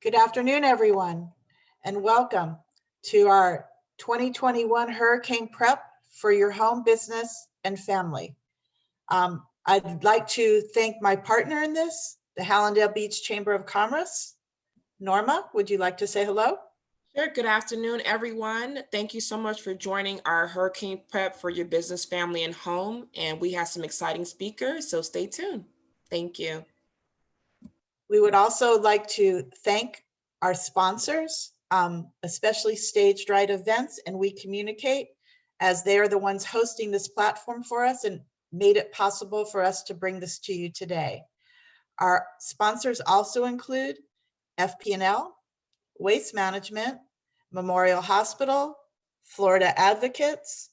Good afternoon, everyone, and welcome to our 2021 Hurricane Prep for your home, business, and family. I'd like to thank my partner in this, the Hallandale Beach Chamber of Commerce. Norma, would you like to say hello? Sure. Good afternoon, everyone. Thank you so much for joining our Hurricane Prep for your business, family, and home. And we have some exciting speakers, so stay tuned. Thank you. We would also like to thank our sponsors, especially Staged Right Events and We Communicate, as they are the ones hosting this platform for us and made it possible for us to bring this to you today. Our sponsors also include FP&L, Waste Management, Memorial Hospital, Florida Advocates,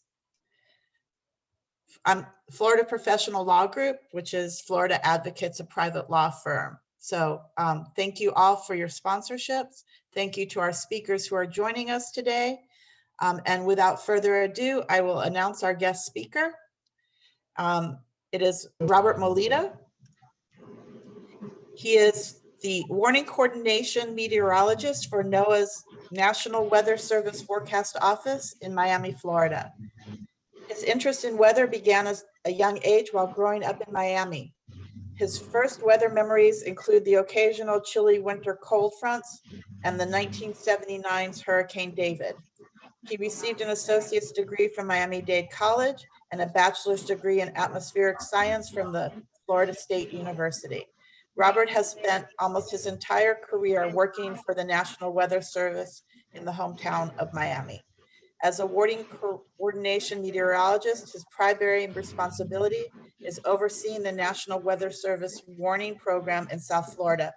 Florida Professional Law Group, which is Florida Advocates, a private law firm. So thank you all for your sponsorships. Thank you to our speakers who are joining us today. And without further ado, I will announce our guest speaker. It is Robert Molita. He is the Warning Coordination Meteorologist for NOAA's National Weather Service Forecast Office in Miami, Florida. His interest in weather began at a young age while growing up in Miami. His first weather memories include the occasional chilly winter cold fronts and the 1979's Hurricane David. He received an associate's degree from Miami-Dade College and a bachelor's degree in atmospheric science from the Florida State University. Robert has spent almost his entire career working for the National Weather Service in the hometown of Miami. As a warning coordination meteorologist, his primary responsibility is overseeing the National Weather Service warning program in South Florida,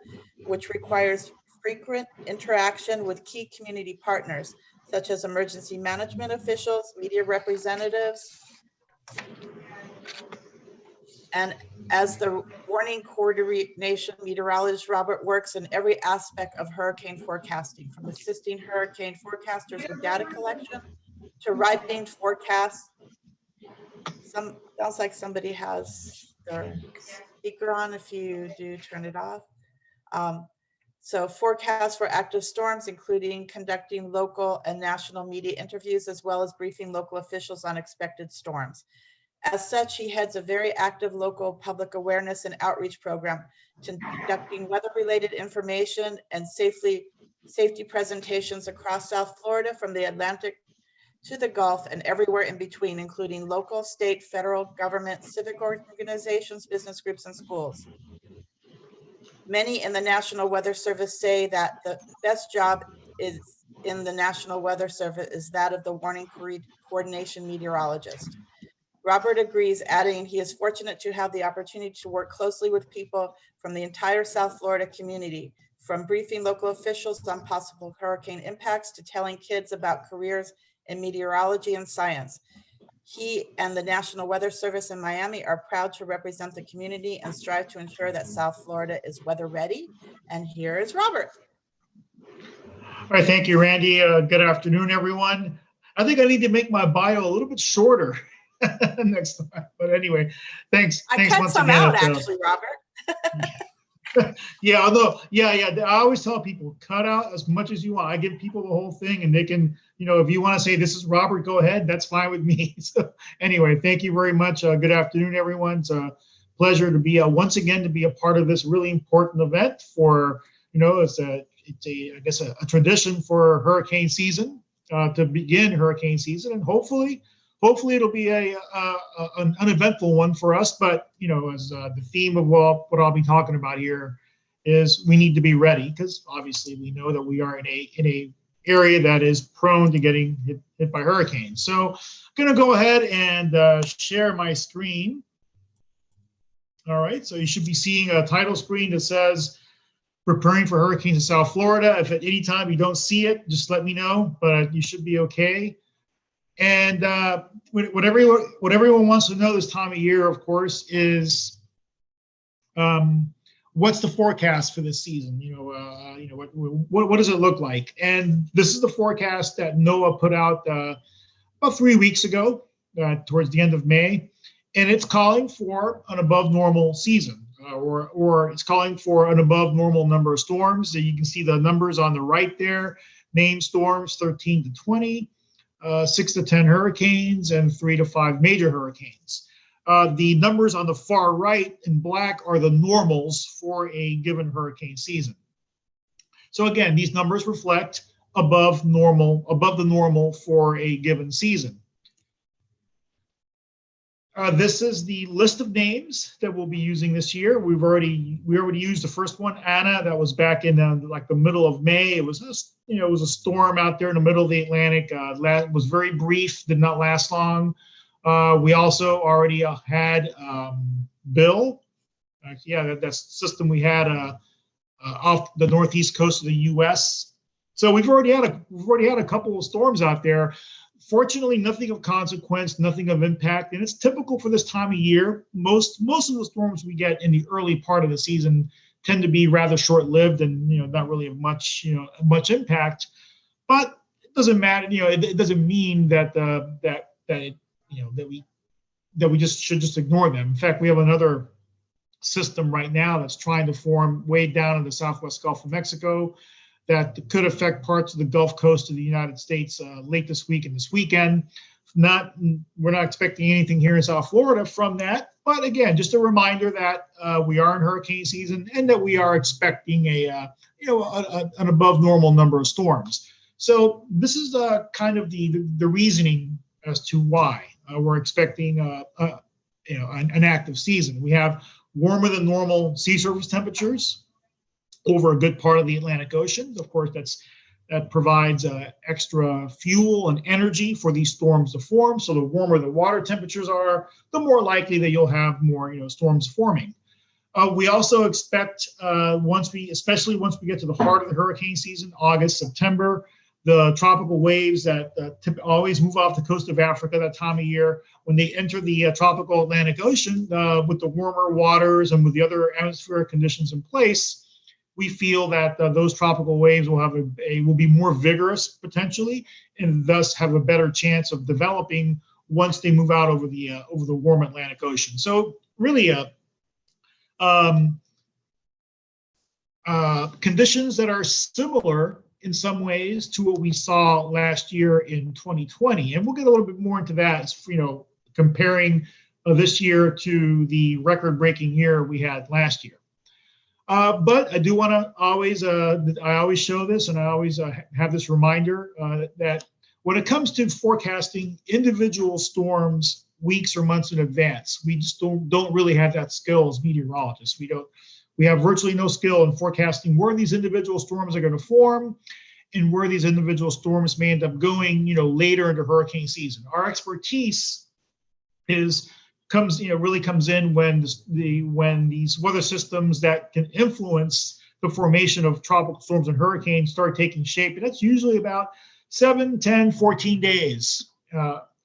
which requires frequent interaction with key community partners, such as emergency management officials, media representatives, and as the warning coordination meteorologist, Robert works in every aspect of hurricane forecasting, from assisting hurricane forecasters with data collection to writing forecasts. Sounds like somebody has their speaker on. If you do, turn it off. So forecasts for active storms, including conducting local and national media interviews, as well as briefing local officials on expected storms. As such, he heads a very active local public awareness and outreach program to conducting weather-related information and safety presentations across South Florida, from the Atlantic to the Gulf and everywhere in between, including local, state, federal government, civic organizations, business groups, and schools. Many in the National Weather Service say that the best job is in the National Weather Service is that of the warning coordination meteorologist. Robert agrees, adding he is fortunate to have the opportunity to work closely with people from the entire South Florida community, from briefing local officials on possible hurricane impacts to telling kids about careers in meteorology and science. He and the National Weather Service in Miami are proud to represent the community and strive to ensure that South Florida is weather ready. And here is Robert. All right, thank you, Randy. Good afternoon, everyone. I think I need to make my bio a little bit shorter next time. But anyway, thanks. I cut some out, actually, Robert. Yeah, I always tell people, cut out as much as you want. I give people the whole thing, and they can, if you want to say this is Robert, go ahead. That's fine with me. So anyway, thank you very much. Good afternoon, everyone. It's a pleasure to be once again to be a part of this really important event. For it's I guess a tradition for hurricane season, to begin hurricane season, and hopefully it'll be an uneventful one for us. But as the theme of what I'll be talking about here is, we need to be ready, because obviously we know that we are in a area that is prone to getting hit by hurricanes. So I'm going to go ahead and share my screen. All right, so you should be seeing a title screen that says "Preparing for Hurricanes in South Florida." If at any time you don't see it, just let me know, but you should be okay. And what everyone wants to know this time of year, of course, is what's the forecast for this season? What does it look like? And this is the forecast that NOAA put out about 3 weeks ago, towards the end of May, and it's calling for an above normal season. or it's calling for an above normal number of storms. So you can see the numbers on the right there. Named storms 13 to 20, 6 to 10 hurricanes, and 3 to 5 major hurricanes. The numbers on the far right in black are the normals for a given hurricane season. So again, these numbers reflect above the normal for a given season. This is the list of names that we'll be using this year. We already used the first one, Anna. That was back in like the middle of May. It was a storm out there in the middle of the Atlantic. Was very brief, did not last long. We also already had Bill. That's the system we had off the northeast coast of the U.S. So we've already had a couple of storms out there. Fortunately, nothing of consequence, nothing of impact, and it's typical for this time of year. Most of the storms we get in the early part of the season tend to be rather short-lived and not really of much impact. But it doesn't matter. It doesn't mean that we just should ignore them. In fact, we have another system right now that's trying to form way down in the southwest Gulf of Mexico that could affect parts of the Gulf Coast of the United States late this week and this weekend. We're not expecting anything here in South Florida from that, but again, just a reminder that we are in hurricane season and that we are expecting an above normal number of storms. So this is kind of the reasoning as to why we're expecting an active season. We have warmer than normal sea surface temperatures over a good part of the Atlantic Ocean. Of course, that provides extra fuel and energy for these storms to form. So the warmer the water temperatures are, the more likely that you'll have more storms forming. We also expect especially once we get to the heart of the hurricane season, August, September, the tropical waves that always move off the coast of Africa that time of year, when they enter the tropical Atlantic Ocean with the warmer waters and with the other atmospheric conditions in place, we feel that those tropical waves will be more vigorous potentially, and thus have a better chance of developing once they move out over the warm Atlantic Ocean. So really, conditions that are similar in some ways to what we saw last year in 2020, and we'll get a little bit more into that. Comparing this year to the record-breaking year we had last year. But I do want to I always show this, and I always have this reminder that when it comes to forecasting individual storms weeks or months in advance, we just don't really have that skill as meteorologists. We have virtually no skill in forecasting where these individual storms are going to form and where these individual storms may end up going, later into hurricane season. Our expertise really comes in when these weather systems that can influence the formation of tropical storms and hurricanes start taking shape. And that's usually about 7, 10, 14 days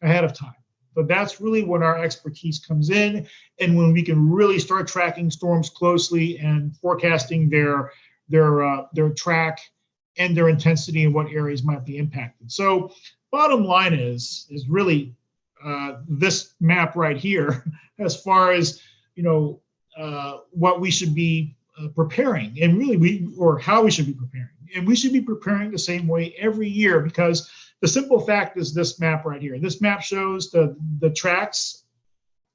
ahead of time. But that's really when our expertise comes in, and when we can really start tracking storms closely and forecasting their track and their intensity and what areas might be impacted. So bottom line is really this map right here, as far as what we should be preparing, and really how we should be preparing. And we should be preparing the same way every year, because the simple fact is this map right here. This map shows the tracks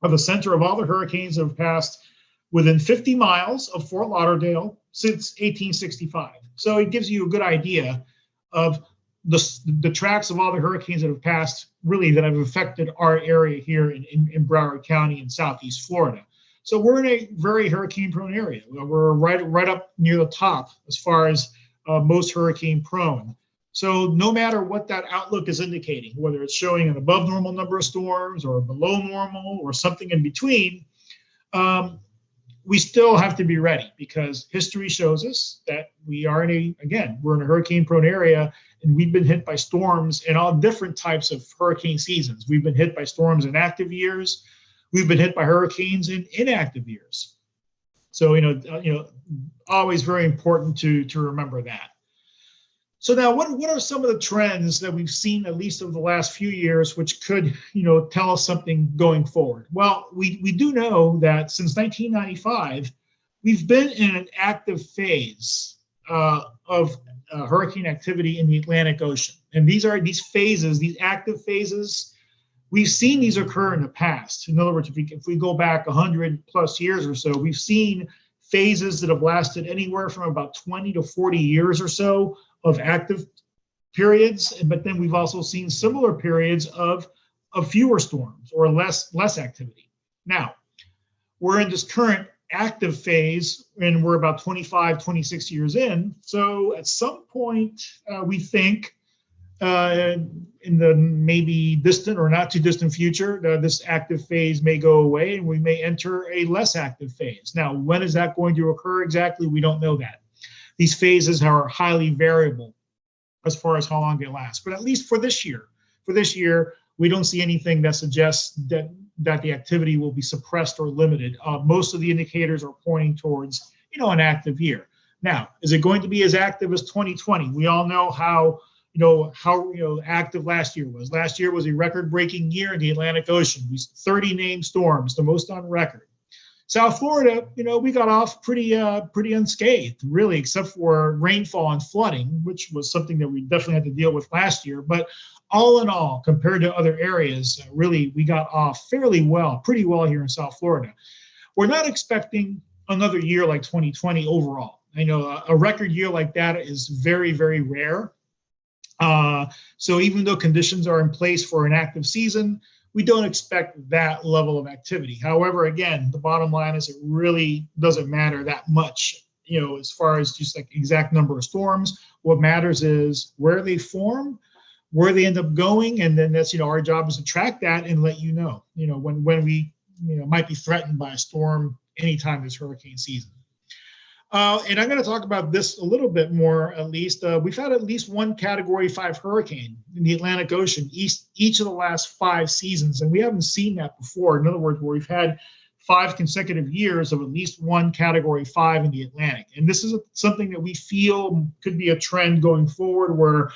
of the center of all the hurricanes that have passed within 50 miles of Fort Lauderdale since 1865. So it gives you a good idea of the tracks of all the hurricanes that have passed, really, that have affected our area here in Broward County in Southeast Florida. So we're in a very hurricane-prone area. We're right up near the top as far as most hurricane-prone. So no matter what that outlook is indicating, whether it's showing an above normal number of storms or below normal or something in between, we still have to be ready, because history shows us that we're in a hurricane-prone area, and we've been hit by storms in all different types of hurricane seasons. We've been hit by storms in active years. We've been hit by hurricanes in inactive years. So, always very important to remember that. So now, what are some of the trends that we've seen, at least over the last few years, which could, tell us something going forward? Well, we do know that since 1995, we've been in an active phase of hurricane activity in the Atlantic Ocean. And these phases, these active phases, we've seen these occur in the past. In other words, if we go back 100 plus years or so, we've seen phases that have lasted anywhere from about 20 to 40 years or so of active periods. But then we've also seen similar periods of fewer storms or less activity. Now, we're in this current active phase and we're about 25, 26 years in. So at some point, we think in the maybe distant or not too distant future, this active phase may go away and we may enter a less active phase. Now, when is that going to occur exactly? We don't know that. These phases are highly variable as far as how long they last. But at least for this year, we don't see anything that suggests that the activity will be suppressed or limited. Most of the indicators are pointing towards, an active year. Now, is it going to be as active as 2020? We all know how active last year was. Last year was a record-breaking year in the Atlantic Ocean. We 30 named storms, the most on record. South Florida, we got off pretty unscathed, really, except for rainfall and flooding, which was something that we definitely had to deal with last year. But all in all, compared to other areas, really, we got off pretty well here in South Florida. We're not expecting another year like 2020 overall. I know a record year like that is very, very rare. So even though conditions are in place for an active season, we don't expect that level of activity. However, again, the bottom line is it really doesn't matter that much, as far as just like exact number of storms. What matters is where they form, where they end up going, and then that's, our job is to track that and let you know, when we, might be threatened by a storm anytime this hurricane season. And I'm going to talk about this a little bit more, at least. We've had at least one Category 5 hurricane in the Atlantic Ocean each of the last 5 seasons, and we haven't seen that before. In other words, where we've had 5 consecutive years of at least one Category 5 in the Atlantic. And this is something that we feel could be a trend going forward where,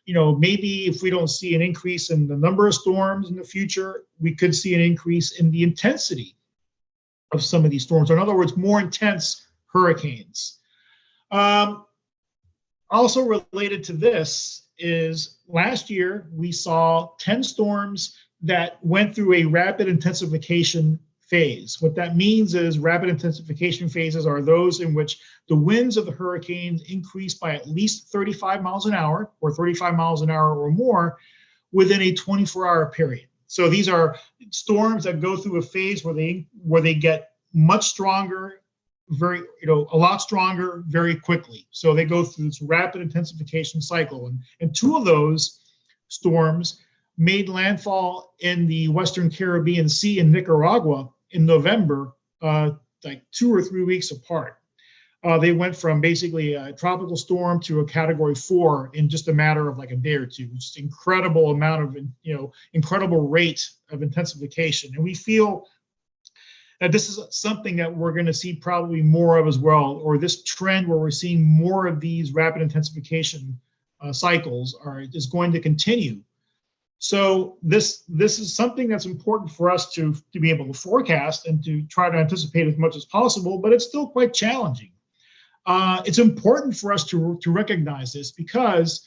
maybe if we don't see an increase in the number of storms in the future, we could see an increase in the intensity of some of these storms. Or in other words, more intense hurricanes. Also related to this is last year we saw 10 storms that went through a rapid intensification phase. What that means is rapid intensification phases are those in which the winds of the hurricanes increase by at least 35 miles an hour or 35 miles an hour or more within a 24-hour period. So these are storms that go through a phase where they get much stronger, a lot stronger very quickly. So they go through this rapid intensification cycle. And 2 of those storms made landfall in the Western Caribbean Sea in Nicaragua in November, like 2 or 3 weeks apart. They went from basically a tropical storm to a Category 4 in just a matter of like a day or two. Just incredible amount of, incredible rate of intensification. And we feel that this is something that we're going to see probably more of as well, or this trend where we're seeing more of these rapid intensification cycles is going to continue. So this is something that's important for us to be able to forecast and to try to anticipate as much as possible, but it's still quite challenging. It's important for us to recognize this because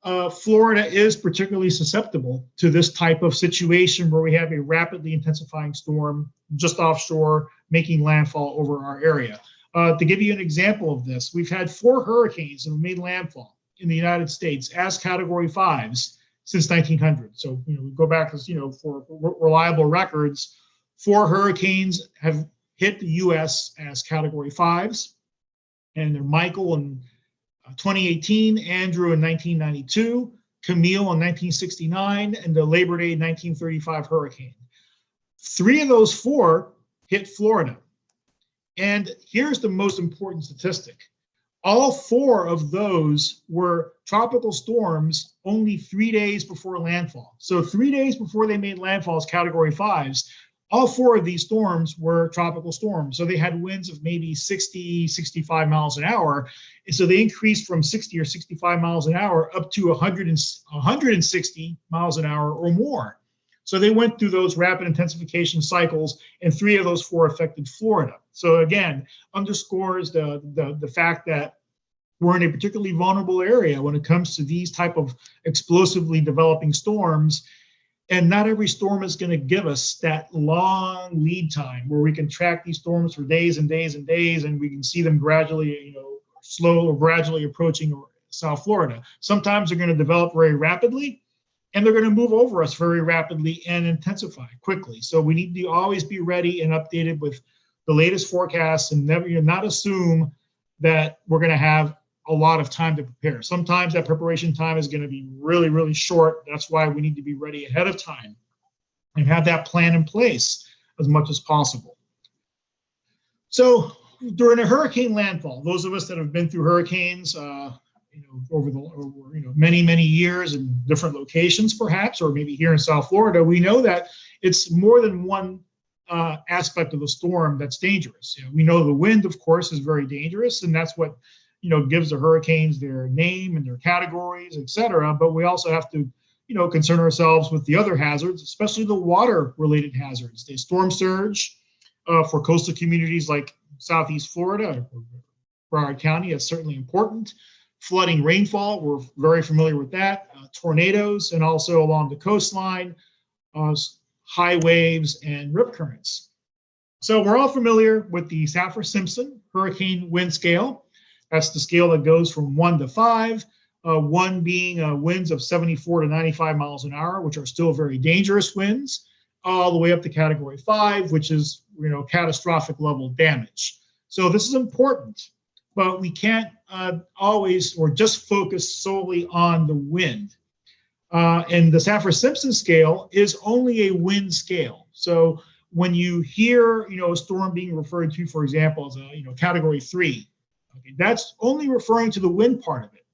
Florida is particularly susceptible to this type of situation where we have a rapidly intensifying storm just offshore making landfall over our area. To give you an example of this, we've had 4 hurricanes that have made landfall in the United States as Category 5s since 1900. So, we go back as, for reliable records, 4 hurricanes have hit the U.S. as Category 5s, and they're Michael in 2018, Andrew in 1992, Camille in 1969, and the Labor Day 1935 hurricane. 3 of those 4 hit Florida. And here's the most important statistic. All 4 of those were tropical storms only 3 days before landfall. So 3 days before they made landfall as Category 5s, all 4 of these storms were tropical storms. So they had winds of maybe 60, 65 miles an hour. And so they increased from 60 or 65 miles an hour up to 160 miles an hour or more. So they went through those rapid intensification cycles, and 3 of those 4 affected Florida. So again, underscores the fact that we're in a particularly vulnerable area when it comes to these type of explosively developing storms. And not every storm is going to give us that long lead time where we can track these storms for days and days and days, and we can see them gradually, slow or gradually approaching South Florida. Sometimes they're going to develop very rapidly, and they're going to move over us very rapidly and intensify quickly. So we need to always be ready and updated with the latest forecasts, and never, not assume that we're going to have a lot of time to prepare. Sometimes that preparation time is going to be really, really short. That's why we need to be ready ahead of time and have that plan in place as much as possible. So during a hurricane landfall, those of us that have been through hurricanes, over many, many years in different locations, perhaps, or maybe here in South Florida, we know that it's more than one aspect of the storm that's dangerous. We know the wind, of course, is very dangerous, and that's what gives the hurricanes their name and their categories, et cetera. But we also have to, concern ourselves with the other hazards, especially the water-related hazards. The storm surge for coastal communities like Southeast Florida, Broward County, is certainly important. Flooding rainfall, we're very familiar with that. Tornadoes, and also along the coastline, high waves and rip currents. So we're all familiar with the Saffir-Simpson hurricane wind scale. That's the scale that goes from 1 to 5, 1 being winds of 74 to 95 miles an hour, which are still very dangerous winds, all the way up to category 5, which is, catastrophic level damage. So this is important, but we can't always or just focus solely on the wind. And the Saffir-Simpson scale is only a wind scale. So when you hear, a storm being referred to, for example, as a, category 3, okay, that's only referring to the wind part of it.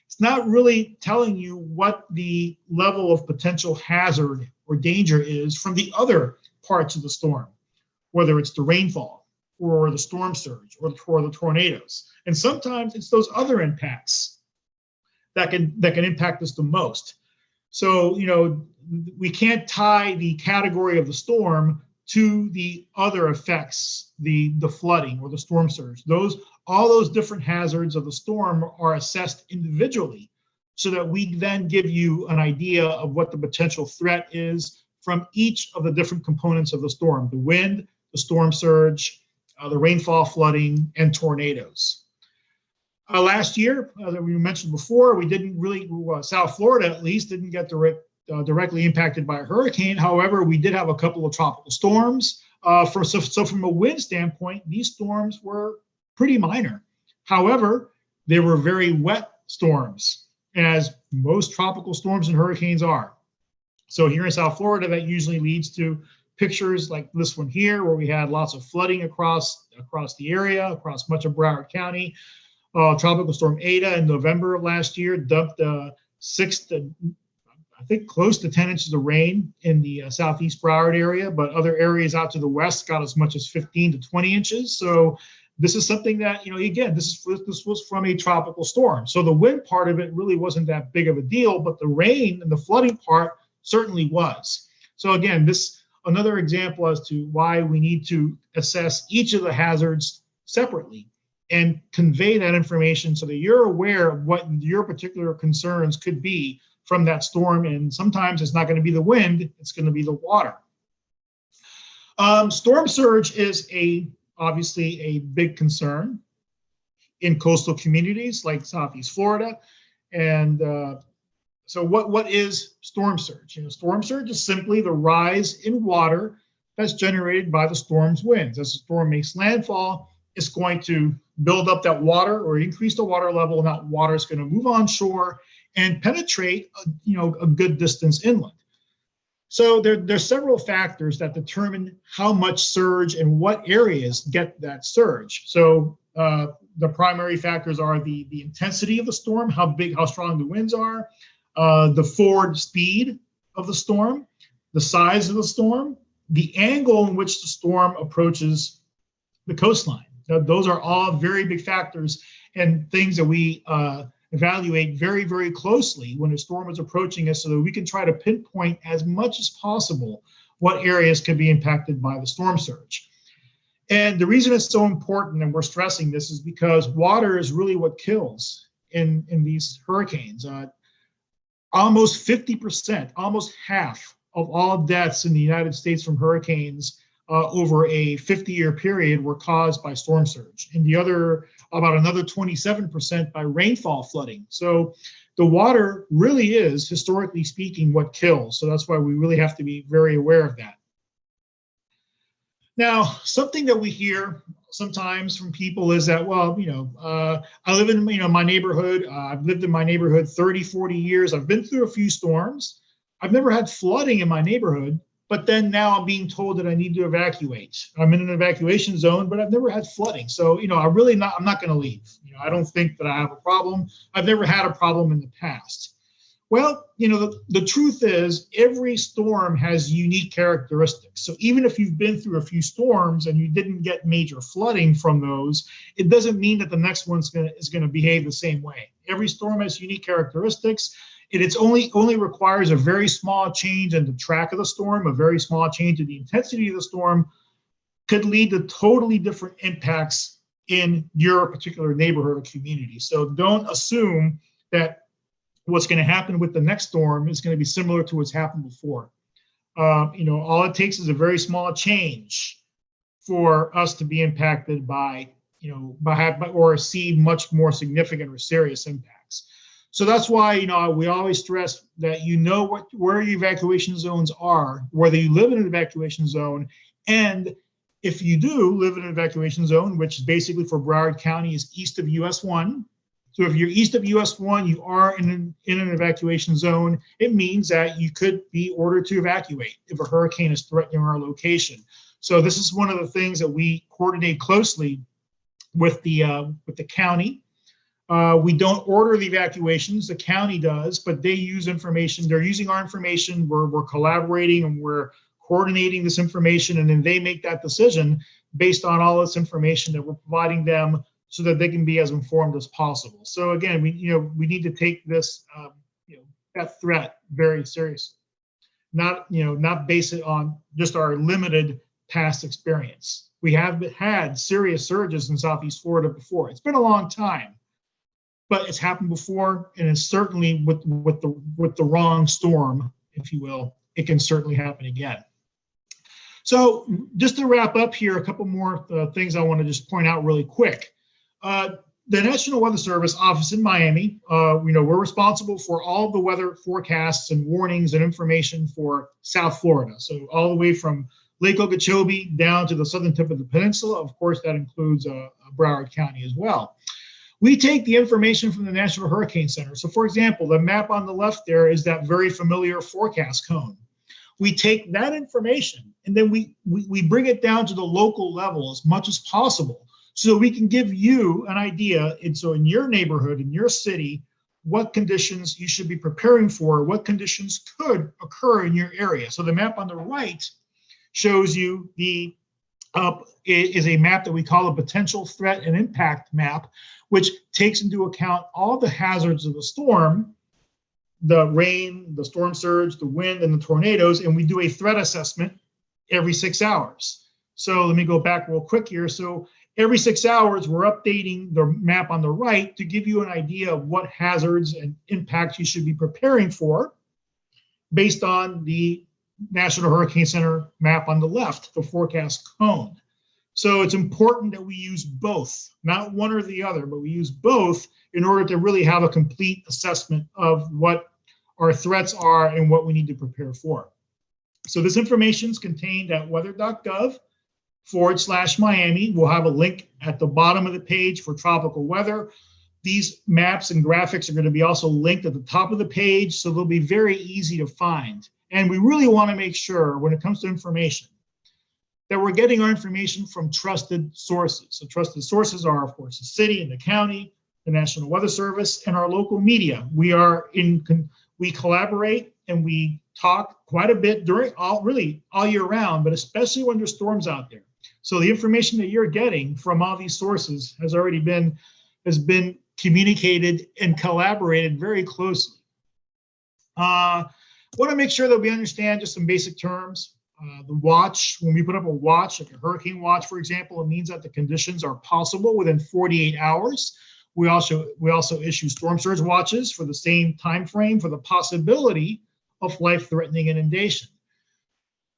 It's not really telling you what the level of potential hazard or danger is from the other parts of the storm, whether it's the rainfall or the storm surge or the tornadoes. And sometimes it's those other impacts that can impact us the most. So, we can't tie the category of the storm to the other effects, the flooding or the storm surge. All those different hazards of the storm are assessed individually so that we then give you an idea of what the potential threat is from each of the different components of the storm: the wind, the storm surge, the rainfall, flooding, and tornadoes. Last year, that we mentioned before, we didn't really, South Florida at least, didn't get directly impacted by a hurricane. However, we did have a couple of tropical storms. So from a wind standpoint, these storms were pretty minor. However, they were very wet storms, as most tropical storms and hurricanes are. So here in South Florida, that usually leads to pictures like this one here, where we had lots of flooding across the area, across much of Broward County. Tropical Storm Eta in November of last year dumped I think close to 10 inches of rain in the southeast Broward area, but other areas out to the west got as much as 15 to 20 inches. So this is something that, again, this was from a tropical storm. So the wind part of it really wasn't that big of a deal, but the rain and the flooding part certainly was. So again, this another example as to why we need to assess each of the hazards separately and convey that information so that you're aware of what your particular concerns could be from that storm. And sometimes it's not going to be the wind, it's going to be the water. Storm surge is obviously a big concern in coastal communities like Southeast Florida. And so what is storm surge? Storm surge is simply the rise in water that's generated by the storm's winds. As the storm makes landfall, it's going to build up that water or increase the water level, and that water is going to move on shore and penetrate, a good distance inland. So there's several factors that determine how much surge and what areas get that surge. So the primary factors are the intensity of the storm, how strong the winds are, the forward speed of the storm, the size of the storm, the angle in which the storm approaches the coastline. Those are all very big factors and things that we evaluate very, very closely when a storm is approaching us so that we can try to pinpoint as much as possible what areas could be impacted by the storm surge. And the reason it's so important, and we're stressing this, is because water is really what kills in these hurricanes. Almost 50%, almost half of all deaths in the United States from hurricanes over a 50-year period were caused by storm surge, and about another 27% by rainfall flooding. So the water really is, historically speaking, what kills. So that's why we really have to be very aware of that. Now, something that we hear sometimes from people is that, well, I live in, my neighborhood. I've lived in my neighborhood 30, 40 years. I've been through a few storms. I've never had flooding in my neighborhood, but then now I'm being told that I need to evacuate. I'm in an evacuation zone, but I've never had flooding. So, I'm not going to leave. I don't think that I have a problem. I've never had a problem in the past. Well, the truth is every storm has unique characteristics. So even if you've been through a few storms and you didn't get major flooding from those, it doesn't mean that the next one is going to behave the same way. Every storm has unique characteristics. It's only requires a very small change in the track of the storm, a very small change in the intensity of the storm could lead to totally different impacts in your particular neighborhood or community. So don't assume that what's going to happen with the next storm is going to be similar to what's happened before. All it takes is a very small change for us to be impacted by or see much more significant or serious impacts. So that's why, we always stress that where your evacuation zones are, whether you live in an evacuation zone, and if you do live in an evacuation zone, which is basically for Broward County is east of US 1. So if you're east of US 1, you are in an evacuation zone. It means that you could be ordered to evacuate if a hurricane is threatening our location. So this is one of the things that we coordinate closely with the county. We don't order the evacuations, the county does, but they use information. They're using our information. We're collaborating and we're coordinating this information, and then they make that decision based on all this information that we're providing them, so that they can be as informed as possible. So again, we need to take this that threat very seriously, not base it on just our limited past experience. We have had serious surges in Southeast Florida before. It's been a long time, but it's happened before, and it's certainly with the wrong storm, if you will, it can certainly happen again. So just to wrap up here, a couple more things I want to just point out really quick. The National Weather Service office in Miami, we're responsible for all the weather forecasts and warnings and information for South Florida. So all the way from Lake Okeechobee down to the southern tip of the peninsula. Of course, that includes Broward County as well. We take the information from the National Hurricane Center. So for example, the map on the left there is that very familiar forecast cone. We take that information and then we bring it down to the local level as much as possible, so we can give you an idea, and so in your neighborhood, in your city, what conditions you should be preparing for, what conditions could occur in your area. So the map on the right shows you is a map that we call a potential threat and impact map, which takes into account all the hazards of the storm, the rain, the storm surge, the wind, and the tornadoes, and we do a threat assessment every 6 hours. So let me go back real quick here. So every 6 hours, we're updating the map on the right to give you an idea of what hazards and impacts you should be preparing for based on the National Hurricane Center map on the left, the forecast cone. So it's important that we use both, not one or the other, but we use both in order to really have a complete assessment of what our threats are and what we need to prepare for. So this information is contained at weather.gov/Miami. We'll have a link at the bottom of the page for tropical weather. These maps and graphics are going to be also linked at the top of the page, so they'll be very easy to find. And we really want to make sure when it comes to information that we're getting our information from trusted sources. So trusted sources are, of course, the city and the county, the National Weather Service, and our local media. We collaborate and we talk quite a bit during all year round, but especially when there's storms out there. So the information that you're getting from all these sources has been communicated and collaborated very closely. Want to make sure that we understand just some basic terms. The watch, when we put up a watch, like a hurricane watch, for example, it means that the conditions are possible within 48 hours. We also issue storm surge watches for the same time frame for the possibility of life-threatening inundation.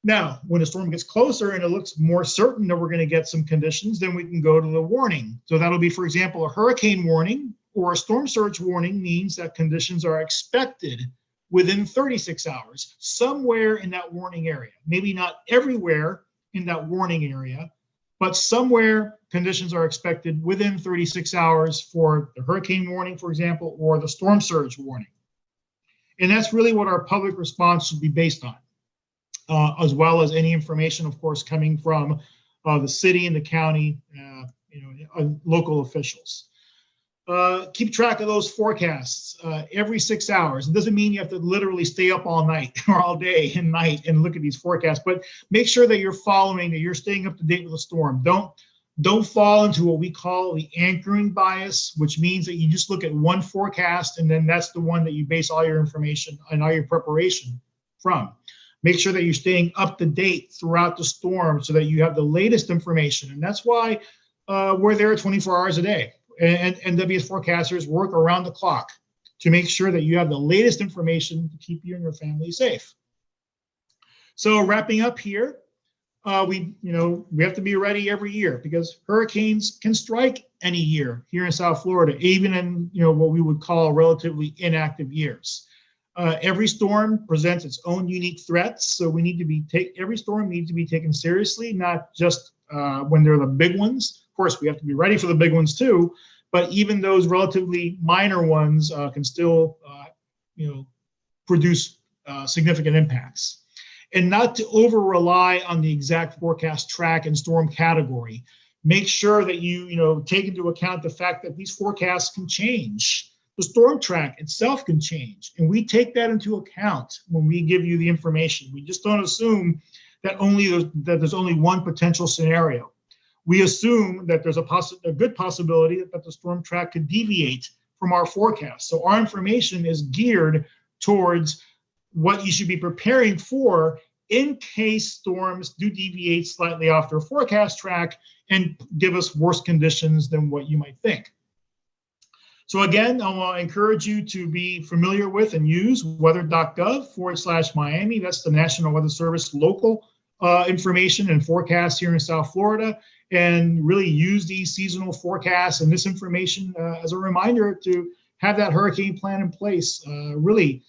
Now, when a storm gets closer and it looks more certain that we're going to get some conditions, then we can go to the warning. So that'll be, for example, a hurricane warning or a storm surge warning means that conditions are expected within 36 hours, somewhere in that warning area. Maybe not everywhere in that warning area, but somewhere conditions are expected within 36 hours for the hurricane warning, for example, or the storm surge warning. And that's really what our public response should be based on, as well as any information, of course, coming from the city and the county, local officials. Keep track of those forecasts every 6 hours. It doesn't mean you have to literally stay up all night or all day and night and look at these forecasts, but make sure that you're following, that you're staying up to date with the storm. Don't fall into what we call the anchoring bias, which means that you just look at one forecast and then that's the one that you base all your information and all your preparation from. Make sure that you're staying up to date throughout the storm so that you have the latest information. And that's why we're there 24 hours a day. And NWS forecasters work around the clock to make sure that you have the latest information to keep you and your family safe. So wrapping up here, we have to be ready every year because hurricanes can strike any year here in South Florida, even in what we would call relatively inactive years. Every storm presents its own unique threats, so we need to be every storm needs to be taken seriously, not just when they're the big ones. Of course, we have to be ready for the big ones too, but even those relatively minor ones can still, produce significant impacts. And not to over rely on the exact forecast track and storm category. Make sure that you take into account the fact that these forecasts can change. The storm track itself can change, and we take that into account when we give you the information. We just don't assume that there's only one potential scenario. We assume that there's a good possibility that the storm track could deviate from our forecast. So our information is geared towards what you should be preparing for in case storms do deviate slightly off their forecast track and give us worse conditions than what you might think. So again, I want to encourage you to be familiar with and use weather.gov/Miami. That's the National Weather Service local information and forecasts here in South Florida, and really use these seasonal forecasts and this information as a reminder to have that hurricane plan in place. Really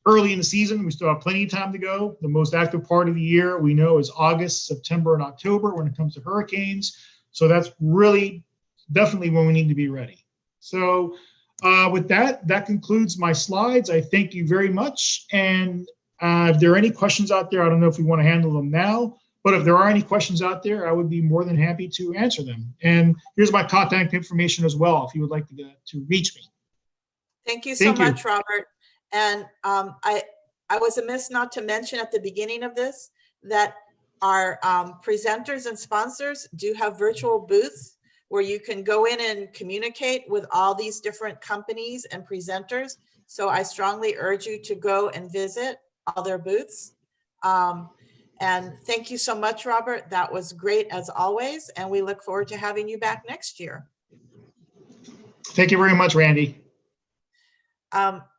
early in the season, we still have plenty of time to go. The most active part of the year we know is August, September, and October when it comes to hurricanes. So that's really definitely when we need to be ready. So with that concludes my slides. I thank you very much. And if there are any questions out there, I don't know if we want to handle them now, but if there are any questions out there, I would be more than happy to answer them. And here's my contact information as well, if you would like to reach me. Thank you so much, Robert. And I was amiss not to mention at the beginning of this that our presenters and sponsors do have virtual booths where you can go in and communicate with all these different companies and presenters. So I strongly urge you to go and visit all their booths. And thank you so much, Robert. That was great as always. And we look forward to having you back next year. Thank you very much, Randy.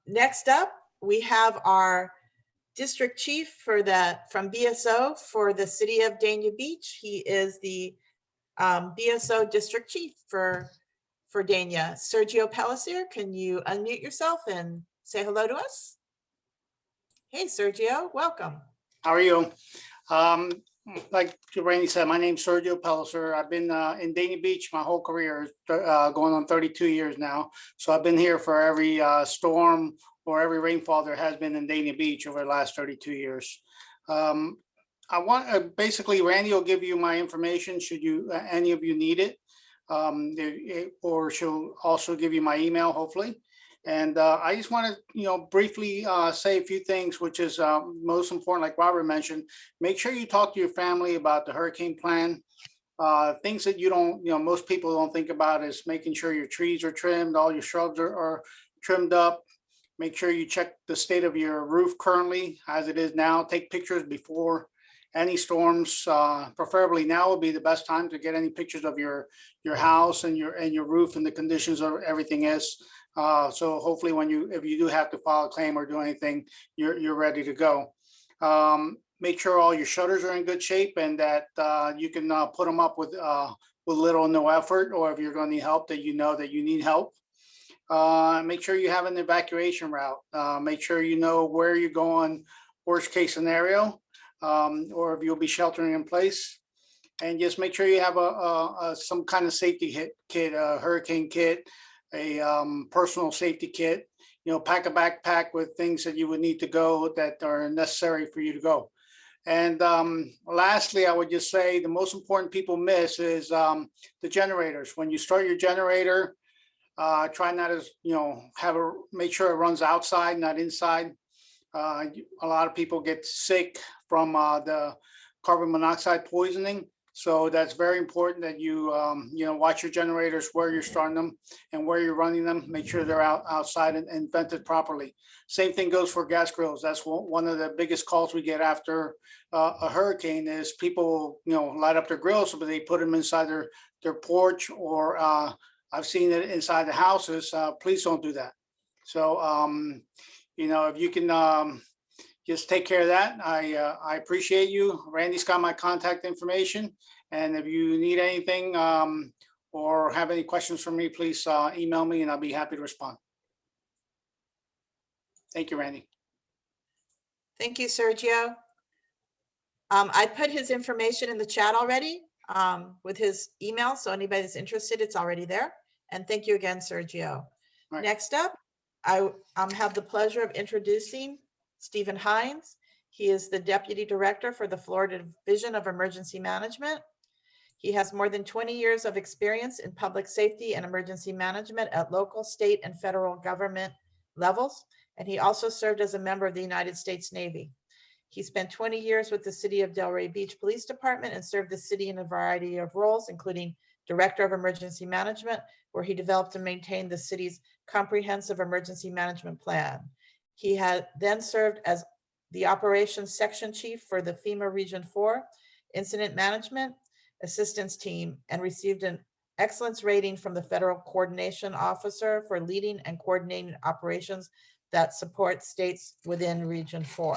Next up, we have our district chief from BSO for the city of Dania Beach. He is the BSO district chief for Dania. Sergio Pellicer, can you unmute yourself and say hello to us? Hey, Sergio, welcome. How are you? Like Randy said, my name's Sergio Pellicer. I've been in Dania Beach my whole career, going on 32 years now. So I've been here for every storm or every rainfall there has been in Dania Beach over the last 32 years. I want basically Randy will give you my information should you any of you need it, or she'll also give you my email hopefully. And I just want to briefly say a few things, which is most important, like Robert mentioned. Make sure you talk to your family about the hurricane plan. Things that you don't, most people don't think about is making sure your trees are trimmed, all your shrubs are trimmed up. Make sure you check the state of your roof currently as it is now. Take pictures before any storms. Preferably now would be the best time to get any pictures of your house and your roof and the conditions of everything is. So hopefully if you do have to file a claim or do anything, you're ready to go. Make sure all your shutters are in good shape and that you can put them up with little or no effort, or if you're going to need help, that you know that you need help. Make sure you have an evacuation route. Make sure you know where you're going, worst case scenario, or if you'll be sheltering in place. And just make sure you have some kind of safety kit, a hurricane kit, a personal safety kit. Pack a backpack with things that you would need to go that are necessary for you to go. And lastly, I would just say the most important people miss is the generators. When you start your generator, try not to make sure it runs outside, not inside. A lot of people get sick from the carbon monoxide poisoning. So that's very important that you watch your generators, where you're starting them and where you're running them. Make sure they're outside and vented properly. Same thing goes for gas grills. That's one of the biggest calls we get after a hurricane is people, light up their grills, but they put them inside their porch, or I've seen it inside the houses. Please don't do that. So, if you can just take care of that. I appreciate you. Randy's got my contact information. And if you need anything or have any questions for me, please email me and I'll be happy to respond. Thank you, Randy. Thank you, Sergio. I put his information in the chat already with his email. So anybody that's interested, it's already there. And thank you again, Sergio. Right. Next up, I have the pleasure of introducing Stephen Hines. He is the Deputy Director for the Florida Division of Emergency Management. He has more than 20 years of experience in public safety and emergency management at local, state, and federal government levels. And he also served as a member of the United States Navy. He spent 20 years with the City of Delray Beach Police Department and served the city in a variety of roles, including Director of Emergency Management, where he developed and maintained the city's comprehensive emergency management plan. He had then served as the Operations Section Chief for the FEMA Region 4 Incident Management Assistance Team and received an excellence rating from the Federal Coordination Officer for leading and coordinating operations that support states within Region 4.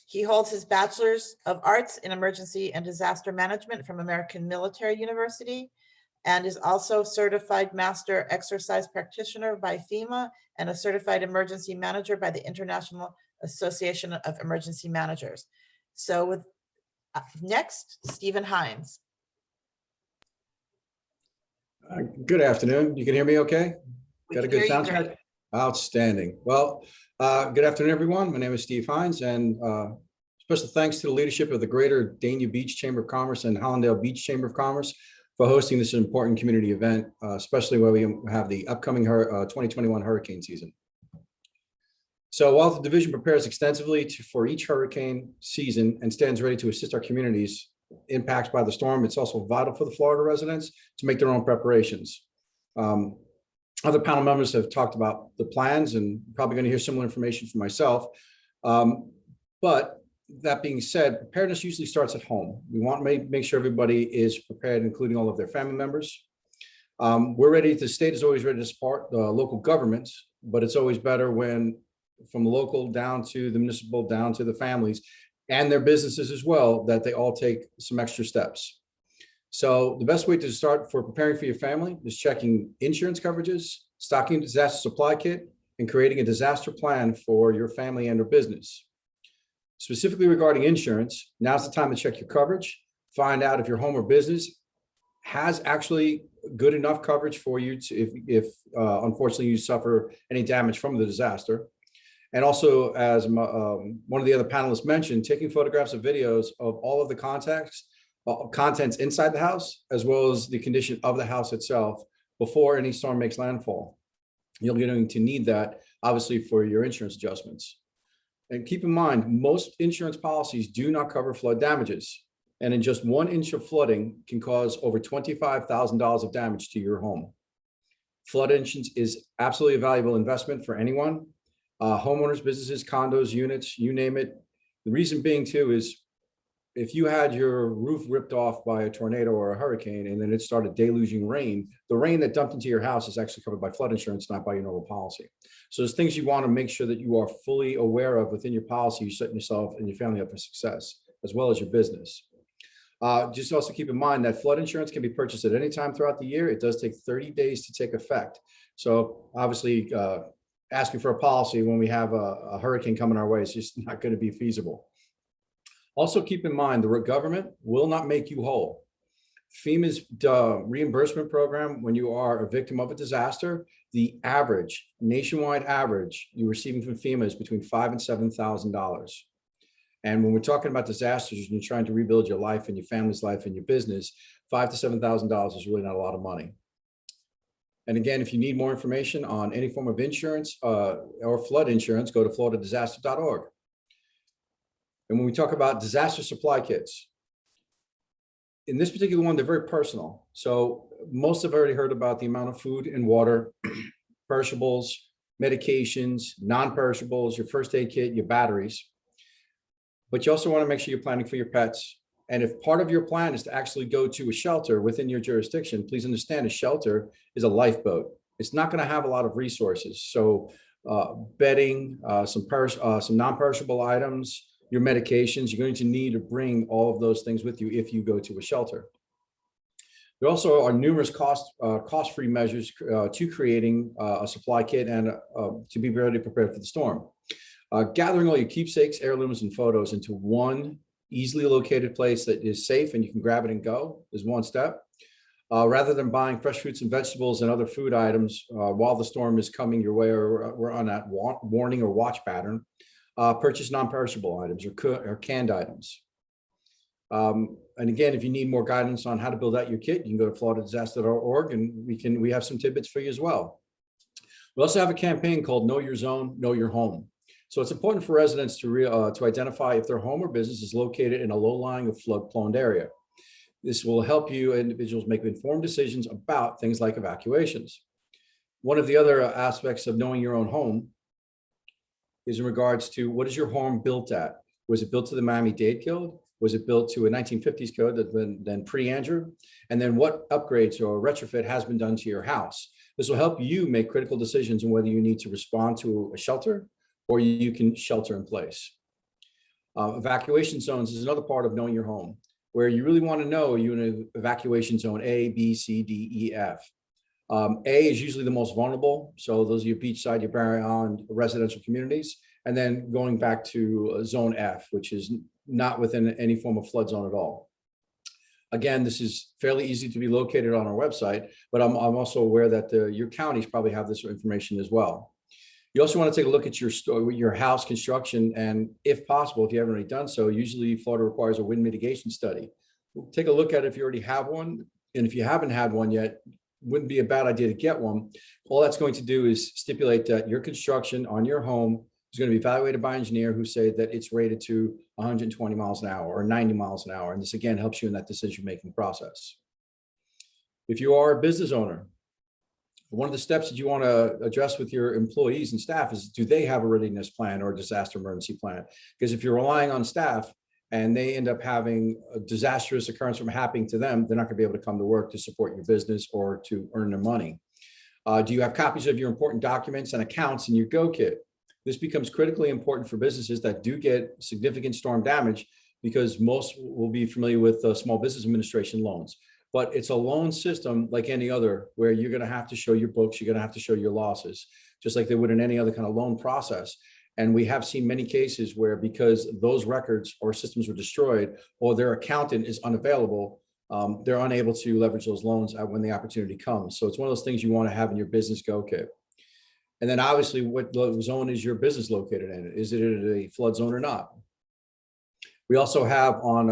He holds his Bachelor's of Arts in Emergency and Disaster Management from American Military University and is also certified Master Exercise Practitioner by FEMA and a certified emergency manager by the International Association of Emergency Managers. So with next, Stephen Hines. Good afternoon. You can hear me okay? We Got a can good hear you sound great. check? Outstanding. Well, good afternoon, everyone. My name is Steve Hines, and special thanks to the leadership of the Greater Dania Beach Chamber of Commerce and Hollandale Beach Chamber of Commerce for hosting this important community event, especially where we have the upcoming 2021 hurricane season. So while the division prepares extensively for each hurricane season and stands ready to assist our communities impacted by the storm, it's also vital for the Florida residents to make their own preparations. Other panel members have talked about the plans and probably going to hear similar information from myself. But that being said, preparedness usually starts at home. We want to make sure everybody is prepared, including all of their family members. We're ready, the state is always ready to support the local governments, but it's always better when from the local down to the municipal, down to the families and their businesses as well, that they all take some extra steps. So the best way to start for preparing for your family is checking insurance coverages, stocking a disaster supply kit, and creating a disaster plan for your family and or business. Specifically regarding insurance, now's the time to check your coverage, find out if your home or business has actually good enough coverage for you to, if unfortunately you suffer any damage from the disaster. And also, as one of the other panelists mentioned, taking photographs of videos of all of the contents inside the house, as well as the condition of the house itself before any storm makes landfall. You're going to need that, obviously, for your insurance adjustments. And keep in mind, most insurance policies do not cover flood damages. And in just 1 inch of flooding can cause over $25,000 of damage to your home. Flood insurance is absolutely a valuable investment for anyone. Homeowners, businesses, condos, units, you name it. The reason being too is if you had your roof ripped off by a tornado or a hurricane and then it started deluging rain, the rain that dumped into your house is actually covered by flood insurance, not by your normal policy. So there's things you want to make sure that you are fully aware of within your policy. You're setting yourself and your family up for success, as well as your business. Just also keep in mind that flood insurance can be purchased at any time throughout the year. It does take 30 days to take effect. So obviously asking for a policy when we have a hurricane coming our way is just not going to be feasible. Also keep in mind, the government will not make you whole. FEMA's reimbursement program, when you are a victim of a disaster, the average, nationwide average you're receiving from FEMA is between $5,000 and $7,000. And when we're talking about disasters and you're trying to rebuild your life and your family's life and your business, $5,000 to $7,000 is really not a lot of money. And again, if you need more information on any form of insurance or flood insurance, go to floridadisaster.org. And when we talk about disaster supply kits, in this particular one, they're very personal. So most have already heard about the amount of food and water, perishables, medications, non-perishables, your first aid kit, your batteries. But you also want to make sure you're planning for your pets. And if part of your plan is to actually go to a shelter within your jurisdiction, please understand a shelter is a lifeboat. It's not going to have a lot of resources. So bedding, some non-perishable items, your medications, you're going to need to bring all of those things with you if you go to a shelter. There also are numerous cost-free measures to creating a supply kit and to be ready prepared for the storm. Gathering all your keepsakes, heirlooms, and photos into one easily located place that is safe and you can grab it and go is one step. Rather than buying fresh fruits and vegetables and other food items while the storm is coming your way or we're on that warning or watch pattern, purchase non-perishable items or canned items. And again, if you need more guidance on how to build out your kit, you can go to floridadisaster.org and we have some tidbits for you as well. We also have a campaign called Know Your Zone, Know Your Home. So it's important for residents to identify if their home or business is located in a low-lying or flood-prone area. This will help you individuals make informed decisions about things like evacuations. One of the other aspects of knowing your own home is in regards to what is your home built at? Was it built to the Miami-Dade Code? Was it built to a 1950s code that then pre-Andrew? And then what upgrades or retrofit has been done to your house? This will help you make critical decisions on whether you need to respond to a shelter or you can shelter in place. Evacuation zones is another part of knowing your home, where you really want to know you're in an evacuation zone A, B, C, D, E, F. A is usually the most vulnerable. So those are your beachside, your Barry Island residential communities. And then going back to zone F, which is not within any form of flood zone at all. Again, this is fairly easy to be located on our website, but I'm also aware that your counties probably have this information as well. You also want to take a look at your house construction, and if possible, if you haven't already done so, usually Florida requires a wind mitigation study. Take a look at it if you already have one, and if you haven't had one yet, wouldn't be a bad idea to get one. All that's going to do is stipulate that your construction on your home is going to be evaluated by an engineer who say that it's rated to 120 miles an hour or 90 miles an hour, and this again helps you in that decision-making process. If you are a business owner, one of the steps that you want to address with your employees and staff is, do they have a readiness plan or a disaster emergency plan? Because if you're relying on staff and they end up having a disastrous occurrence from happening to them, they're not going to be able to come to work to support your business or to earn their money. Do you have copies of your important documents and accounts in your Go Kit? This becomes critically important for businesses that do get significant storm damage, because most will be familiar with Small Business Administration loans. But it's a loan system like any other, where you're going to have to show your books, you're going to have to show your losses, just like they would in any other kind of loan process. And we have seen many cases where, because those records or systems were destroyed or their accountant is unavailable, they're unable to leverage those loans when the opportunity comes. So it's one of those things you want to have in your business Go Kit. And then obviously, what zone is your business located in? Is it in a flood zone or not? We also have on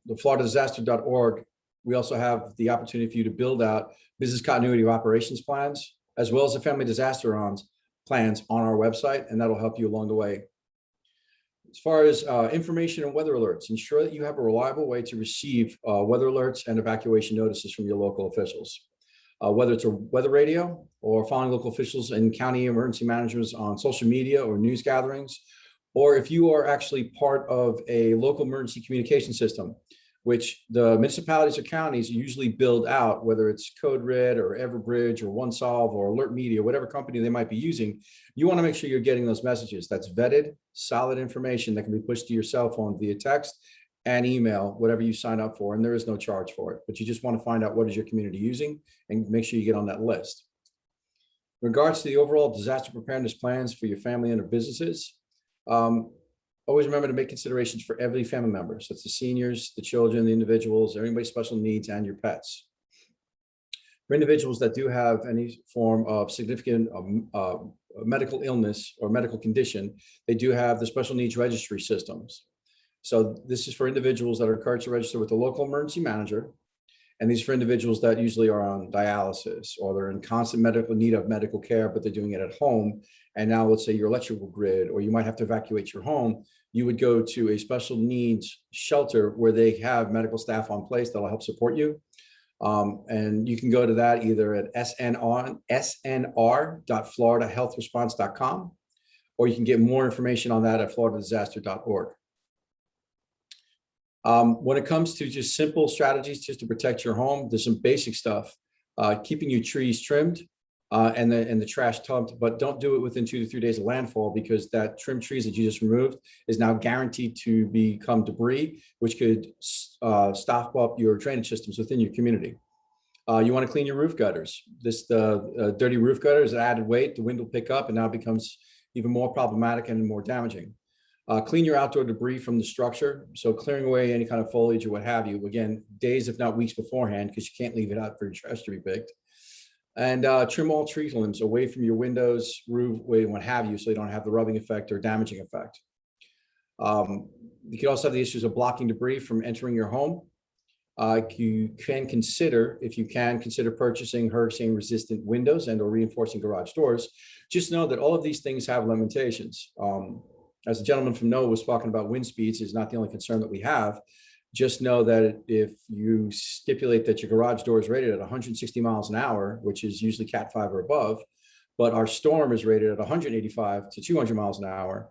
the floridadisaster.org, we also have the opportunity for you to build out business continuity of operations plans, as well as the family disaster plans on our website, and that'll help you along the way. As far as information and weather alerts, ensure that you have a reliable way to receive weather alerts and evacuation notices from your local officials. Whether it's a weather radio or following local officials and county emergency managers on social media or news gatherings, or if you are actually part of a local emergency communication system, which the municipalities or counties usually build out, whether it's Code Red or Everbridge or OneSolve or Alert Media, whatever company they might be using, you want to make sure you're getting those messages. That's vetted, solid information that can be pushed to your cell phone via text and email, whatever you sign up for, and there is no charge for it. But you just want to find out what is your community using and make sure you get on that list. In regards to the overall disaster preparedness plans for your family and or businesses, always remember to make considerations for every family member. So it's the seniors, the children, the individuals, everybody's special needs, and your pets. For individuals that do have any form of significant medical illness or medical condition, they do have the special needs registry systems. So this is for individuals that are encouraged to register with the local emergency manager. And these are for individuals that usually are on dialysis or they're in constant medical need of medical care, but they're doing it at home. And now let's say your electrical grid, or you might have to evacuate your home. You would go to a special needs shelter where they have medical staff on place that'll help support you. And you can go to that either at snr.floridahealthresponse.com, or you can get more information on that at floridadisaster.org. When it comes to just simple strategies just to protect your home, there's some basic stuff. Keeping your trees trimmed and the trash dumped, but don't do it within 2 to 3 days of landfall, because that trimmed trees that you just removed is now guaranteed to become debris, which could stop up your drainage systems within your community. You want to clean your roof gutters. The dirty roof gutter is added weight. The wind will pick up and now it becomes even more problematic and more damaging. Clean your outdoor debris from the structure. So clearing away any kind of foliage or what have you, again, days, if not weeks beforehand, because you can't leave it out for your trash to be picked. And trim all tree limbs away from your windows, roof, what have you, so you don't have the rubbing effect or damaging effect. You could also have the issues of blocking debris from entering your home. You can consider, if you can, consider purchasing hurricane-resistant windows and or reinforcing garage doors. Just know that all of these things have limitations. As the gentleman from NOAA was talking about, wind speeds is not the only concern that we have. Just know that if you stipulate that your garage door is rated at 160 miles an hour, which is usually Cat 5 or above, but our storm is rated at 185 to 200 miles an hour,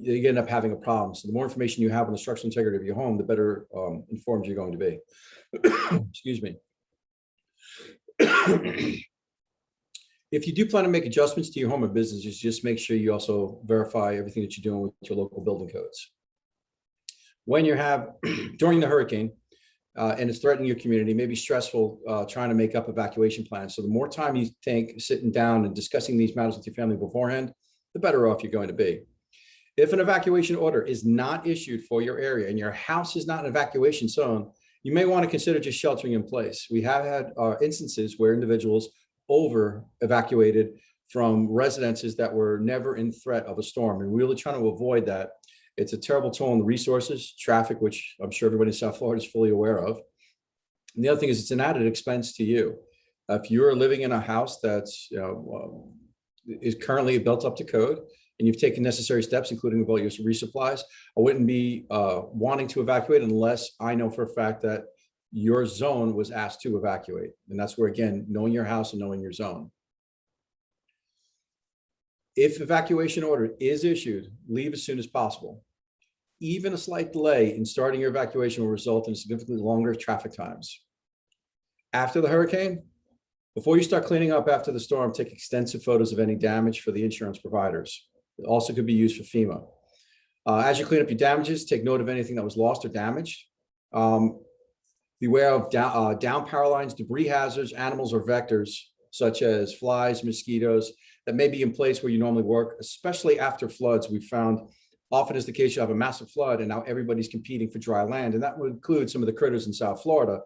you end up having a problem. So the more information you have on the structural integrity of your home, the better informed you're going to be. Excuse me. If you do plan to make adjustments to your home or business, just make sure you also verify everything that you're doing with your local building codes. When you have, during the hurricane, and it's threatening your community, maybe stressful trying to make up evacuation plans. So the more time you take sitting down and discussing these matters with your family beforehand, the better off you're going to be. If an evacuation order is not issued for your area and your house is not an evacuation zone, you may want to consider just sheltering in place. We have had instances where individuals over evacuated from residences that were never in threat of a storm, and really trying to avoid that. It's a terrible toll on the resources, traffic, which I'm sure everybody in South Florida is fully aware of. And the other thing is it's an added expense to you. If you're living in a house that's is currently built up to code and you've taken necessary steps, including about your resupplies, I wouldn't be wanting to evacuate unless I know for a fact that your zone was asked to evacuate. And that's where, again, knowing your house and knowing your zone. If evacuation order is issued, leave as soon as possible. Even a slight delay in starting your evacuation will result in significantly longer traffic times. After the hurricane, before you start cleaning up after the storm, take extensive photos of any damage for the insurance providers. It also could be used for FEMA. As you clean up your damages, take note of anything that was lost or damaged. Beware of down power lines, debris hazards, animals or vectors, such as flies, mosquitoes, that may be in place where you normally work, especially after floods. We found often is the case, you have a massive flood and now everybody's competing for dry land. And that would include some of the critters in South Florida.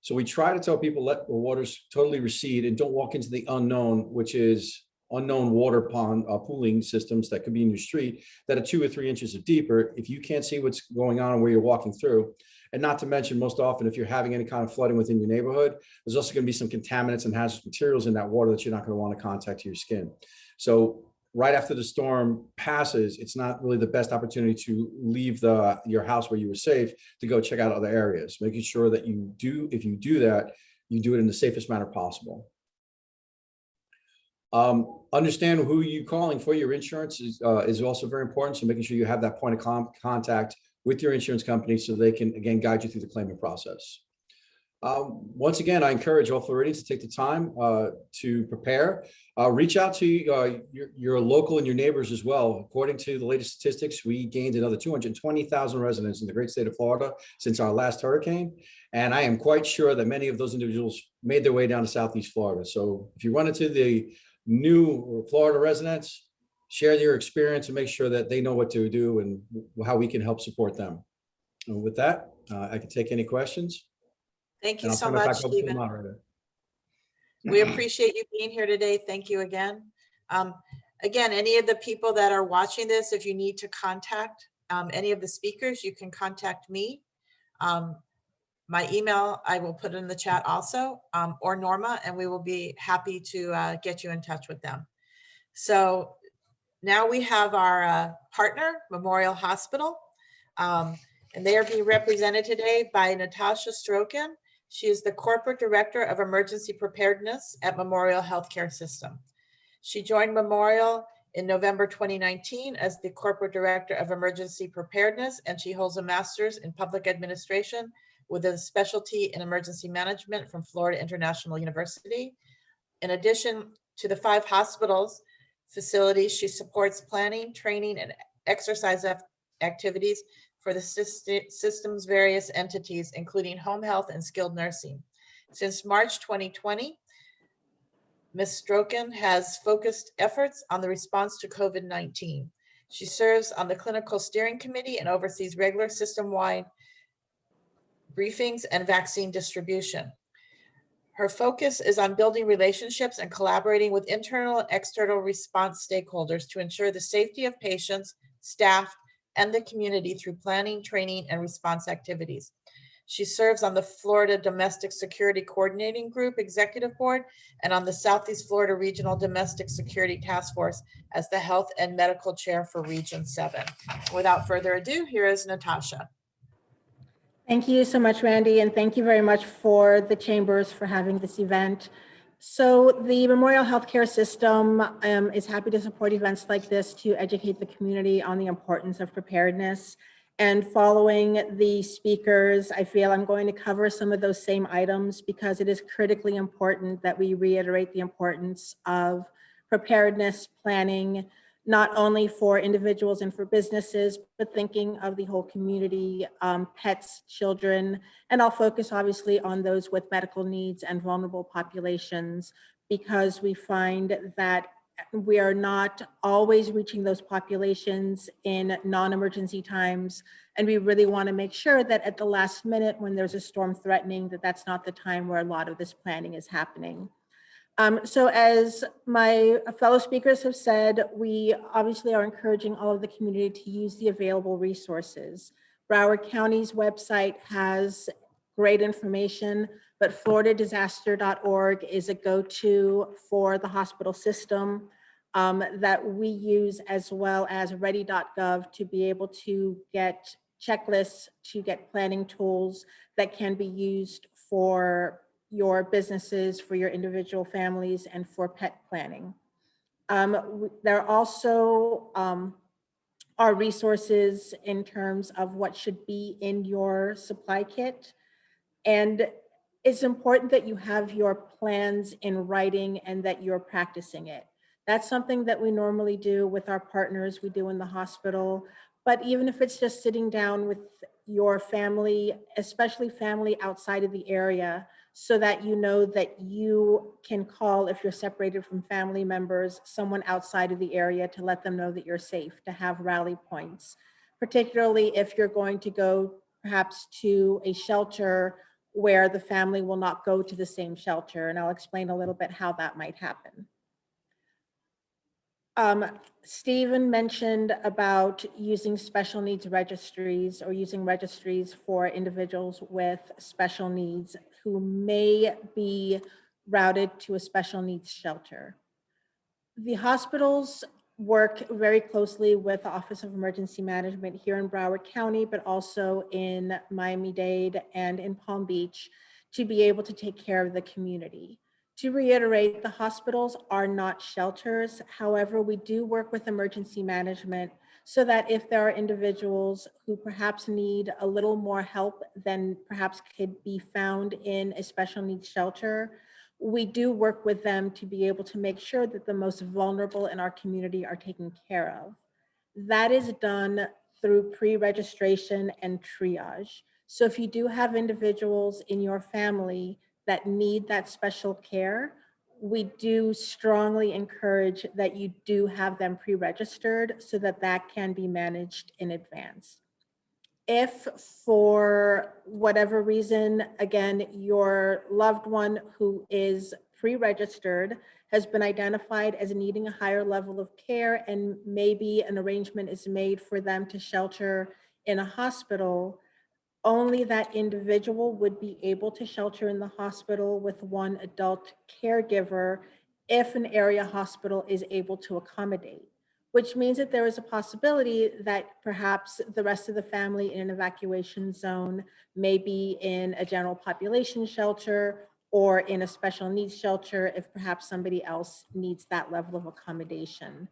So we try to tell people, let the waters totally recede and don't walk into the unknown, which is unknown water pond pooling systems that could be in your street that are 2 or 3 inches deeper. If you can't see what's going on where you're walking through, and not to mention, most often, if you're having any kind of flooding within your neighborhood, there's also going to be some contaminants and hazardous materials in that water that you're not going to want to contact to your skin. So right after the storm passes, it's not really the best opportunity to leave your house where you were safe to go check out other areas. Making sure that if you do that, you do it in the safest manner possible. Understand who you're calling for your insurance is also very important. So making sure you have that point of contact with your insurance company so they can, again, guide you through the claiming process. Once again, I encourage all Floridians to take the time to prepare. Reach out to your local and your neighbors as well. According to the latest statistics, we gained another 220,000 residents in the great state of Florida since our last hurricane. And I am quite sure that many of those individuals made their way down to Southeast Florida. So if you run into the new Florida residents, share your experience and make sure that they know what to do and how we can help support them. And with that, I can take any questions. Thank you And I'll so turn it back much, over to the Stephen. moderator. We appreciate you being here today. Thank you again. Again, any of the people that are watching this, if you need to contact any of the speakers, you can contact me. My email, I will put in the chat also, or Norma, and we will be happy to get you in touch with them. So now we have our partner, Memorial Hospital, and they are being represented today by Natasha Strokin. She is the Corporate Director of Emergency Preparedness at Memorial Healthcare System. She joined Memorial in November 2019 as the Corporate Director of Emergency Preparedness, and she holds a master's in public administration with a specialty in emergency management from Florida International University. In addition to the 5 hospitals facilities, she supports planning, training, and exercise activities for the system's various entities, including home health and skilled nursing. Since March 2020, Ms. Strokin has focused efforts on the response to COVID-19. She serves on the clinical steering committee and oversees regular system-wide briefings and vaccine distribution. Her focus is on building relationships and collaborating with internal and external response stakeholders to ensure the safety of patients, staff, and the community through planning, training, and response activities. She serves on the Florida Domestic Security Coordinating Group Executive Board and on the Southeast Florida Regional Domestic Security Task Force as the Health and Medical Chair for Region 7. Without further ado, here is Natasha. Thank you so much, Randy, and thank you very much for the Chambers for having this event. So the Memorial Healthcare System is happy to support events like this to educate the community on the importance of preparedness. And following the speakers, I feel I'm going to cover some of those same items because it is critically important that we reiterate the importance of preparedness planning, not only for individuals and for businesses, but thinking of the whole community, pets, children, and I'll focus obviously on those with medical needs and vulnerable populations, because we find that we are not always reaching those populations in non-emergency times. And we really want to make sure that at the last minute when there's a storm threatening, that that's not the time where a lot of this planning is happening. So as my fellow speakers have said, we obviously are encouraging all of the community to use the available resources. Broward County's website has great information, but floridadisaster.org is a go-to for the hospital system that we use, as well as ready.gov to be able to get checklists, to get planning tools that can be used for your businesses, for your individual families, and for pet planning. There also are resources in terms of what should be in your supply kit. And it's important that you have your plans in writing and that you're practicing it. That's something that we normally do with our partners, we do in the hospital. But even if it's just sitting down with your family, especially family outside of the area, so that you know that you can call, if you're separated from family members, someone outside of the area to let them know that you're safe, to have rally points, particularly if you're going to go perhaps to a shelter where the family will not go to the same shelter. And I'll explain a little bit how that might happen. Stephen mentioned about using special needs registries or using registries for individuals with special needs who may be routed to a special needs shelter. The hospitals work very closely with the Office of Emergency Management here in Broward County, but also in Miami-Dade and in Palm Beach to be able to take care of the community. To reiterate, the hospitals are not shelters. However, we do work with emergency management so that if there are individuals who perhaps need a little more help than perhaps could be found in a special needs shelter, we do work with them to be able to make sure that the most vulnerable in our community are taken care of. That is done through pre-registration and triage. So if you do have individuals in your family that need that special care, we do strongly encourage that you do have them pre-registered so that that can be managed in advance. If for whatever reason, again, your loved one who is pre-registered has been identified as needing a higher level of care and maybe an arrangement is made for them to shelter in a hospital, only that individual would be able to shelter in the hospital with one adult caregiver if an area hospital is able to accommodate, which means that there is a possibility that perhaps the rest of the family in an evacuation zone may be in a general population shelter or in a special needs shelter if perhaps somebody else needs that level of accommodation.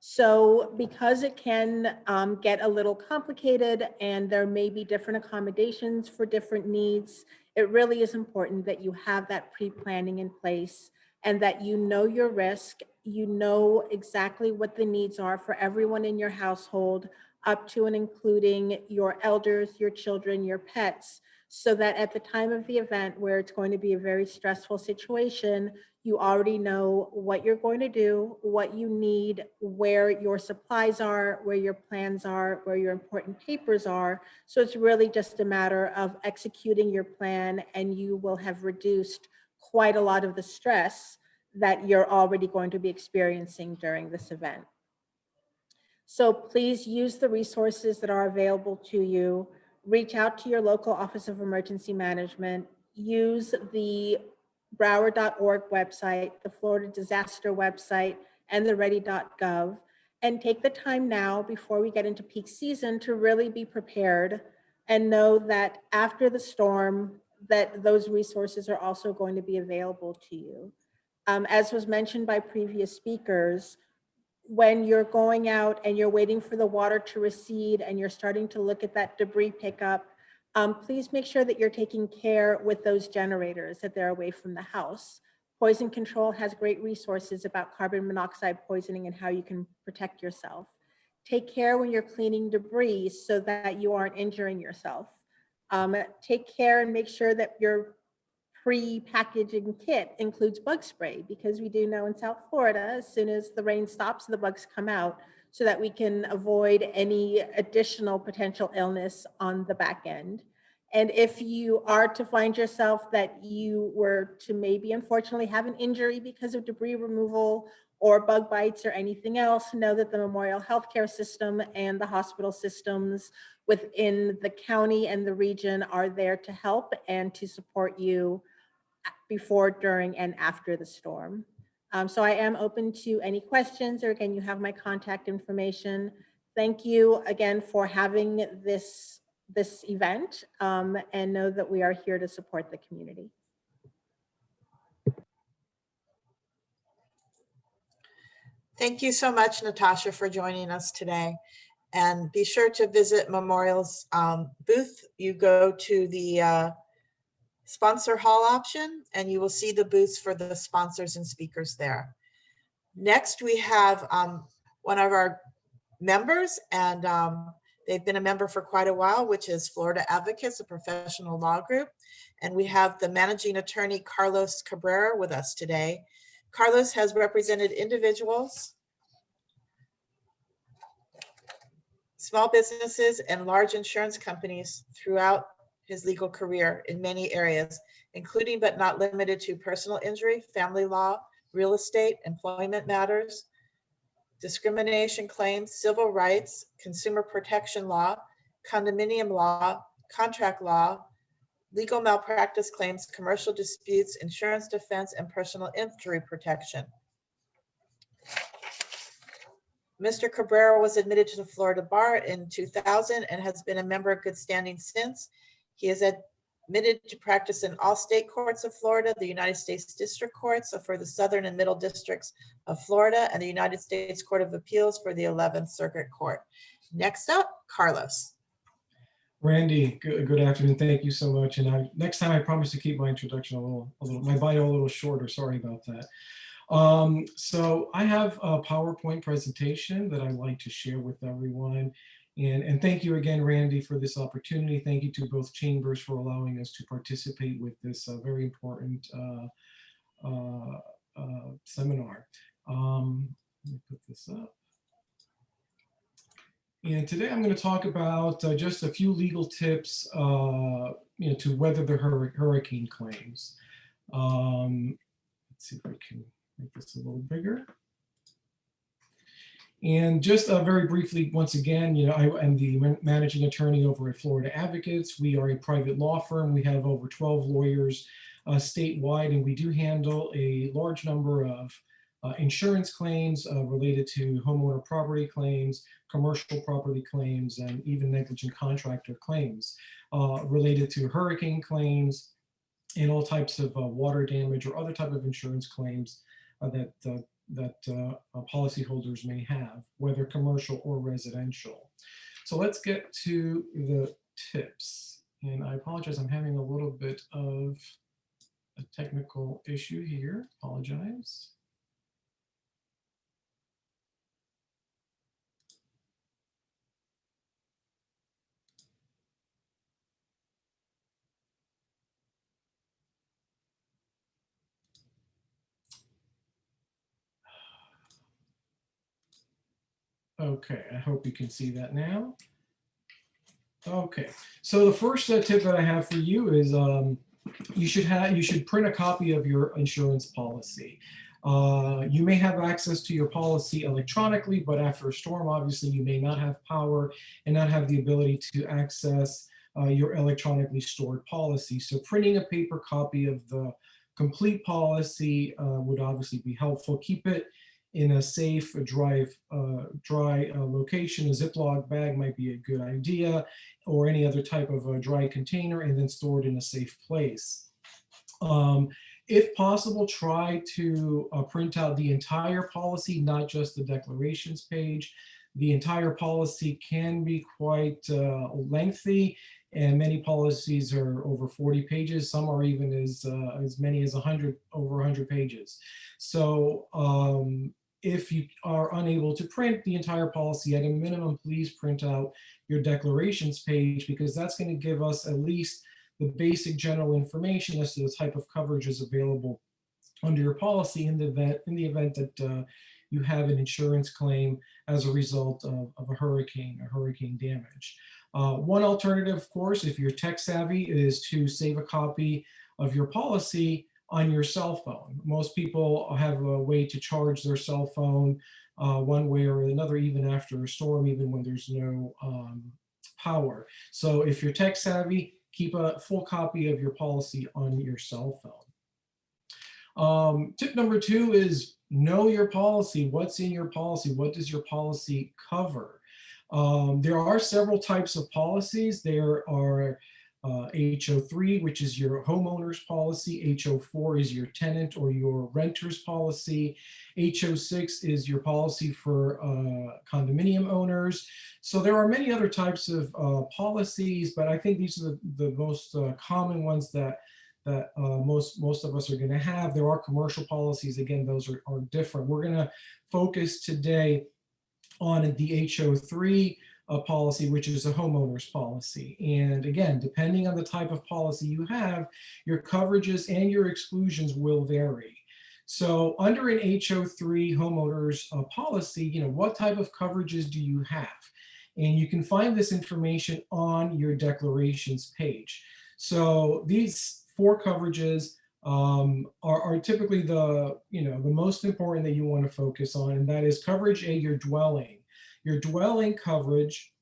So because it can get a little complicated and there may be different accommodations for different needs, it really is important that you have that pre-planning in place and that you know your risk, you know exactly what the needs are for everyone in your household, up to and including your elders, your children, your pets, so that at the time of the event where it's going to be a very stressful situation, you already know what you're going to do, what you need, where your supplies are, where your plans are, where your important papers are. So it's really just a matter of executing your plan and you will have reduced quite a lot of the stress that you're already going to be experiencing during this event. So please use the resources that are available to you. Reach out to your local Office of Emergency Management. Use the Broward.org website, the Florida Disaster website, and the ready.gov, and take the time now before we get into peak season to really be prepared and know that after the storm, that those resources are also going to be available to you. As was mentioned by previous speakers, when you're going out and you're waiting for the water to recede and you're starting to look at that debris pickup, please make sure that you're taking care with those generators, that they're away from the house. Poison control has great resources about carbon monoxide poisoning and how you can protect yourself. Take care when you're cleaning debris so that you aren't injuring yourself. Take care and make sure that your pre-packaging kit includes bug spray, because we do know in South Florida, as soon as the rain stops, the bugs come out, so that we can avoid any additional potential illness on the back end. And if you are to find yourself that you were to maybe unfortunately have an injury because of debris removal or bug bites or anything else, know that the Memorial Healthcare System and the hospital systems within the county and the region are there to help and to support you before, during, and after the storm. So I am open to any questions, or again, you have my contact information. Thank you again for having this event, and know that we are here to support the community. Thank you so much, Natasha, for joining us today. And be sure to visit Memorial's booth. You go to the sponsor hall option and you will see the booths for the sponsors and speakers there. Next, we have one of our members, and they've been a member for quite a while, which is Florida Advocates, a professional law group. And we have the managing attorney, Carlos Cabrera, with us today. Carlos has represented individuals, small businesses, and large insurance companies throughout his legal career in many areas, including but not limited to personal injury, family law, real estate, employment matters, discrimination claims, civil rights, consumer protection law, condominium law, contract law, legal malpractice claims, commercial disputes, insurance defense, and personal injury protection. Mr. Cabrera was admitted to the Florida Bar in 2000 and has been a member of good standing since. He is admitted to practice in all state courts of Florida, the United States District Courts for the Southern and Middle Districts of Florida, and the United States Court of Appeals for the 11th Circuit Court. Next up, Carlos. Randy, good afternoon. Thank you so much. And next time I promise to keep my introduction my bio a little shorter. Sorry about that. So I have a PowerPoint presentation that I'd like to share with everyone. And thank you again, Randy, for this opportunity. Thank you to both chambers for allowing us to participate with this very important seminar. Let me put this up. And today I'm going to talk about just a few legal tips, to weather the hurricane claims. Let's see if I can make this a little bigger. And just very briefly, once again, I am the managing attorney over at Florida Advocates. We are a private law firm. We have over 12 lawyers statewide, and we do handle a large number of insurance claims related to homeowner property claims, commercial property claims, and even negligent contractor claims related to hurricane claims and all types of water damage or other type of insurance claims that policyholders may have, whether commercial or residential. So let's get to the tips. And I apologize, I'm having a little bit of a technical issue here. Apologize. Okay, I hope you can see that now. Okay, so the first tip that I have for you is you should print a copy of your insurance policy. You may have access to your policy electronically, but after a storm, obviously you may not have power and not have the ability to access your electronically stored policy. So printing a paper copy of the complete policy would obviously be helpful. Keep it in a safe, dry location. A Ziploc bag might be a good idea, or any other type of a dry container, and then stored in a safe place. If possible, try to print out the entire policy, not just the declarations page. The entire policy can be quite lengthy, and many policies are over 40 pages. Some are even as many as over 100 pages. So if you are unable to print the entire policy, at a minimum, please print out your declarations page, because that's going to give us at least the basic general information as to the type of coverages available under your policy in the event that you have an insurance claim as a result of a hurricane damage. One alternative, of course, if you're tech savvy, is to save a copy of your policy on your cell phone. Most people have a way to charge their cell phone one way or another, even after a storm, even when there's no power. So if you're tech savvy, keep a full copy of your policy on your cell phone. Tip number 2 is know your policy. What's in your policy? What does your policy cover? There are several types of policies. There are HO3, which is your homeowner's policy. HO4 is your tenant or your renter's policy. HO6 is your policy for condominium owners. So there are many other types of policies, but I think these are the most common ones that most of us are going to have. There are commercial policies. Again, those are different. We're going to focus today on the HO3 policy, which is a homeowner's policy. And again, depending on the type of policy you have, your coverages and your exclusions will vary. So under an HO3 homeowner's policy, what type of coverages do you have? And you can find this information on your declarations page. So these 4 coverages are typically the most important that you want to focus on, and that is coverage A, your dwelling. Your dwelling coverage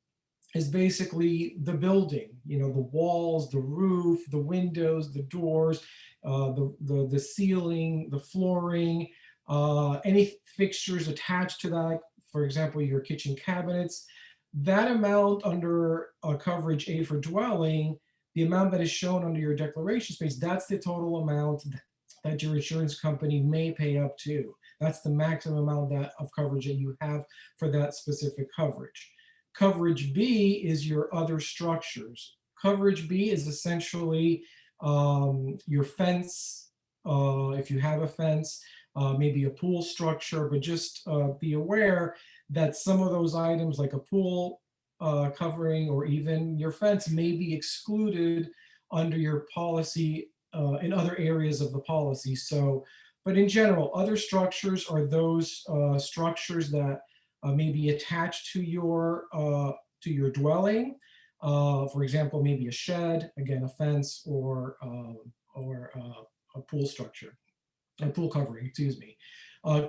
is basically the building, the walls, the roof, the windows, the doors, the ceiling, the flooring, any fixtures attached to that for example, your kitchen cabinets, that amount under coverage A for dwelling, the amount that is shown under your declaration space, that's the total amount that your insurance company may pay up to. That's the maximum amount of coverage that you have for that specific coverage. Coverage B is your other structures. Coverage B is essentially your fence, if you have a fence, maybe a pool structure, but just be aware that some of those items like a pool covering or even your fence may be excluded under your policy in other areas of the policy. So, but in general, other structures are those structures that may be attached to your dwelling. For example, maybe a shed, again, a fence, or a pool structure, a pool covering, excuse me.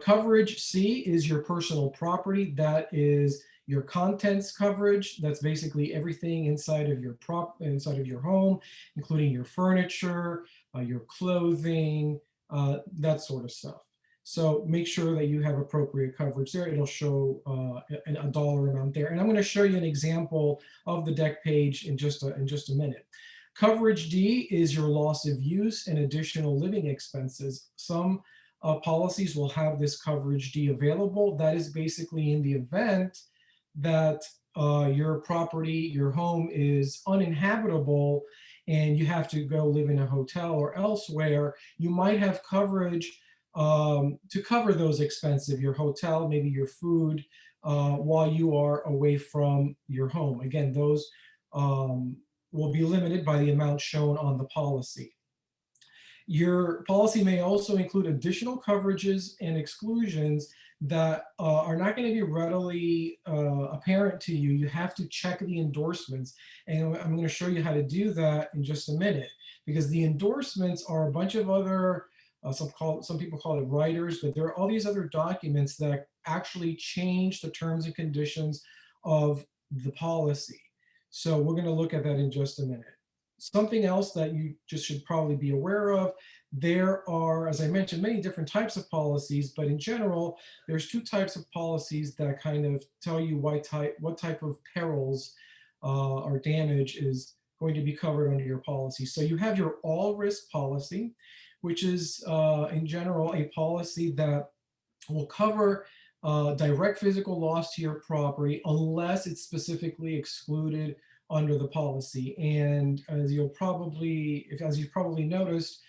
Coverage C is your personal property. That is your contents coverage. That's basically everything inside of your home, including your furniture, your clothing, that sort of stuff. So make sure that you have appropriate coverage there. It'll show a dollar amount there. And I'm going to show you an example of the deck page in just a minute. Coverage D is your loss of use and additional living expenses. Some policies will have this coverage D available. That is basically in the event that your property, your home is uninhabitable and you have to go live in a hotel or elsewhere, you might have coverage to cover those expenses, your hotel, maybe your food, while you are away from your home. Again, those will be limited by the amount shown on the policy. Your policy may also include additional coverages and exclusions that are not going to be readily apparent to you. You have to check the endorsements. And I'm going to show you how to do that in just a minute, because the endorsements are a bunch of other, some people call it riders, but there are all these other documents that actually change the terms and conditions of the policy. So we're going to look at that in just a minute. Something else that you just should probably be aware of, there are, as I mentioned, many different types of policies, but in general, there's two types of policies that kind of tell you what type of perils or damage is going to be covered under your policy. So you have your all risk policy, which is in general a policy that will cover direct physical loss to your property unless it's specifically excluded under the policy. And as you've probably noticed,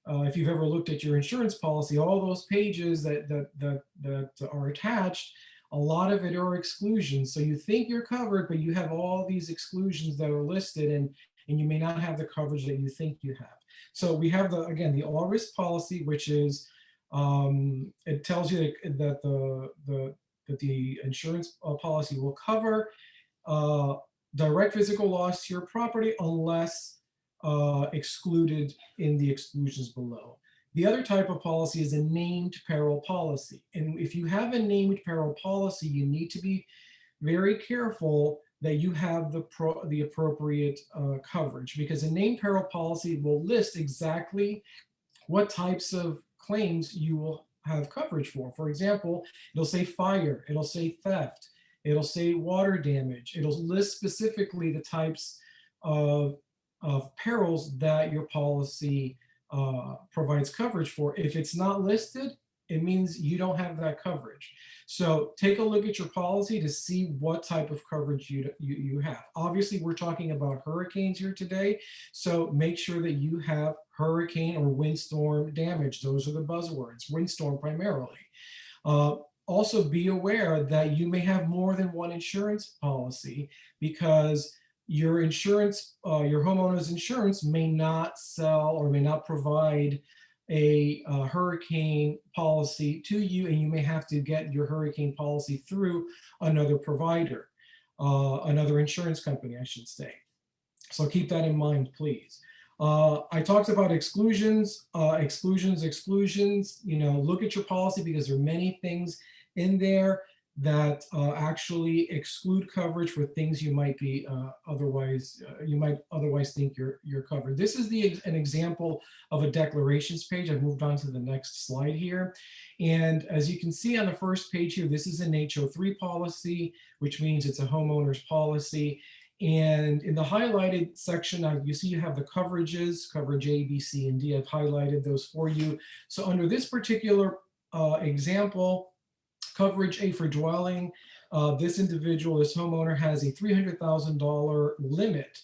if you've ever looked at your insurance policy, all those pages that are attached, a lot of it are exclusions. So you think you're covered, but you have all these exclusions that are listed, and you may not have the coverage that you think you have. So we have the all risk policy, which is it tells you that the insurance policy will cover direct physical loss to your property unless excluded in the exclusions below. The other type of policy is a named peril policy. And if you have a named peril policy, you need to be very careful that you have the appropriate coverage, because a named peril policy will list exactly what types of claims you will have coverage for. For example, it'll say fire, it'll say theft, it'll say water damage. It'll list specifically the types of perils that your policy provides coverage for. If it's not listed, it means you don't have that coverage. So take a look at your policy to see what type of coverage you have. Obviously, we're talking about hurricanes here today, so make sure that you have hurricane or windstorm damage. Those are the buzzwords, windstorm primarily. Also be aware that you may have more than one insurance policy, because your insurance, your homeowner's insurance may not sell or may not provide a hurricane policy to you, and you may have to get your hurricane policy through another provider, another insurance company, I should say. So keep that in mind, please. I talked about exclusions, exclusions. You know, look at your policy, because there are many things in there that actually exclude coverage for things you might be otherwise think you're covered. This is an example of a declarations page. I've moved on to the next slide here. And as you can see on the first page here, this is an HO3 policy, which means it's a homeowner's policy. And in the highlighted section, you see you have the coverages, coverage A, B, C, and D. I've highlighted those for you. So under this particular example, coverage A for dwelling, this individual, this homeowner, has a $300,000 limit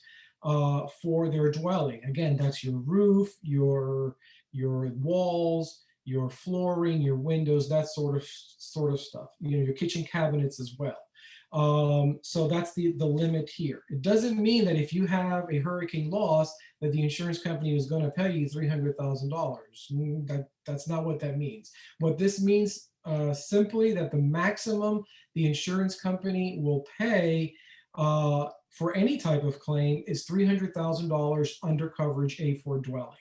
for their dwelling. Again, that's your roof, your walls, your flooring, your windows, that sort of stuff. You know, your kitchen cabinets as well. So that's the limit here. It doesn't mean that if you have a hurricane loss that the insurance company is going to pay you $300,000. That's not what that means. What this means simply that the maximum the insurance company will pay for any type of claim is $300,000 under coverage A for dwelling.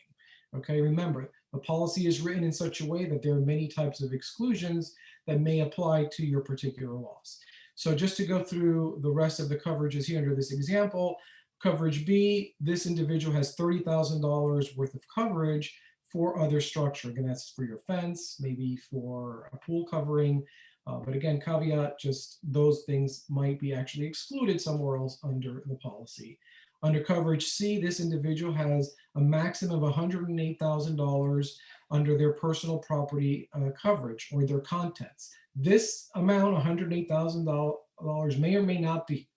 Okay, remember, the policy is written in such a way that there are many types of exclusions that may apply to your particular loss. So just to go through the rest of the coverages here under this example, coverage B, this individual has $30,000 worth of coverage for other structure. Again, that's for your fence, maybe for a pool covering. But again, caveat, just those things might be actually excluded somewhere else under the policy. Under coverage C, this individual has a maximum of $108,000 under their personal property coverage or their contents. This amount, $108,000, may or may not be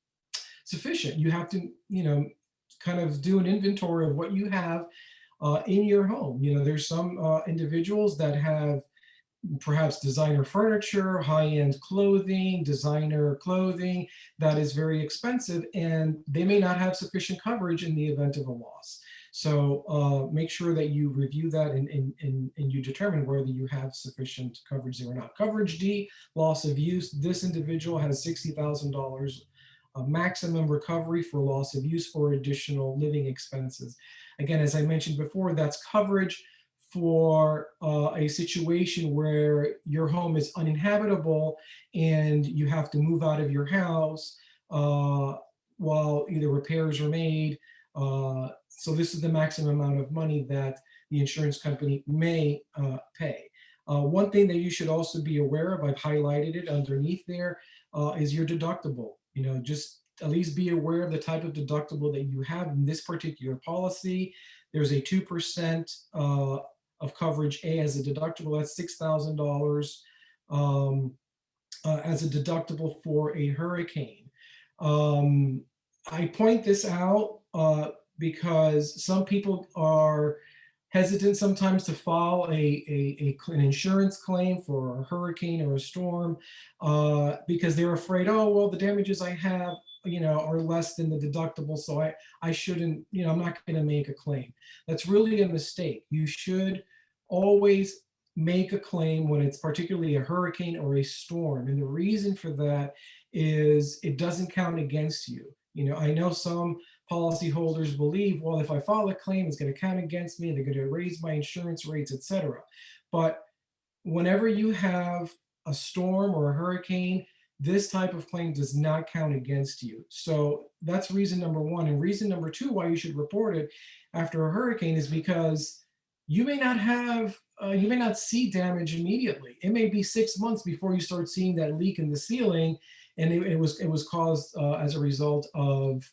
sufficient. You have to, kind of do an inventory of what you have in your home. There's some individuals that have perhaps designer furniture, high-end clothing, designer clothing that is very expensive, and they may not have sufficient coverage in the event of a loss. So make sure that you review that and you determine whether you have sufficient coverage there or not. Coverage D, loss of use. This individual has $60,000 maximum recovery for loss of use or additional living expenses. Again, as I mentioned before, that's coverage for a situation where your home is uninhabitable and you have to move out of your house while either repairs are made. So this is the maximum amount of money that the insurance company may pay. One thing that you should also be aware of, I've highlighted it underneath there, is your deductible. Just at least be aware of the type of deductible that you have in this particular policy. There's a 2% of coverage A as a deductible. That's $6,000 as a deductible for a hurricane. I point this out because some people are hesitant sometimes to file an insurance claim for a hurricane or a storm because they're afraid, oh, well, the damages I have, are less than the deductible, so I shouldn't, I'm not going to make a claim. That's really a mistake. You should always make a claim when it's particularly a hurricane or a storm. And the reason for that is it doesn't count against you. I know some policyholders believe, well, if I file a claim, it's going to count against me, they're going to raise my insurance rates, etc. But whenever you have a storm or a hurricane, this type of claim does not count against you. So that's reason number one. And reason number two why you should report it after a hurricane is because you may not see damage immediately. It may be 6 months before you start seeing that leak in the ceiling, and it was caused as a result of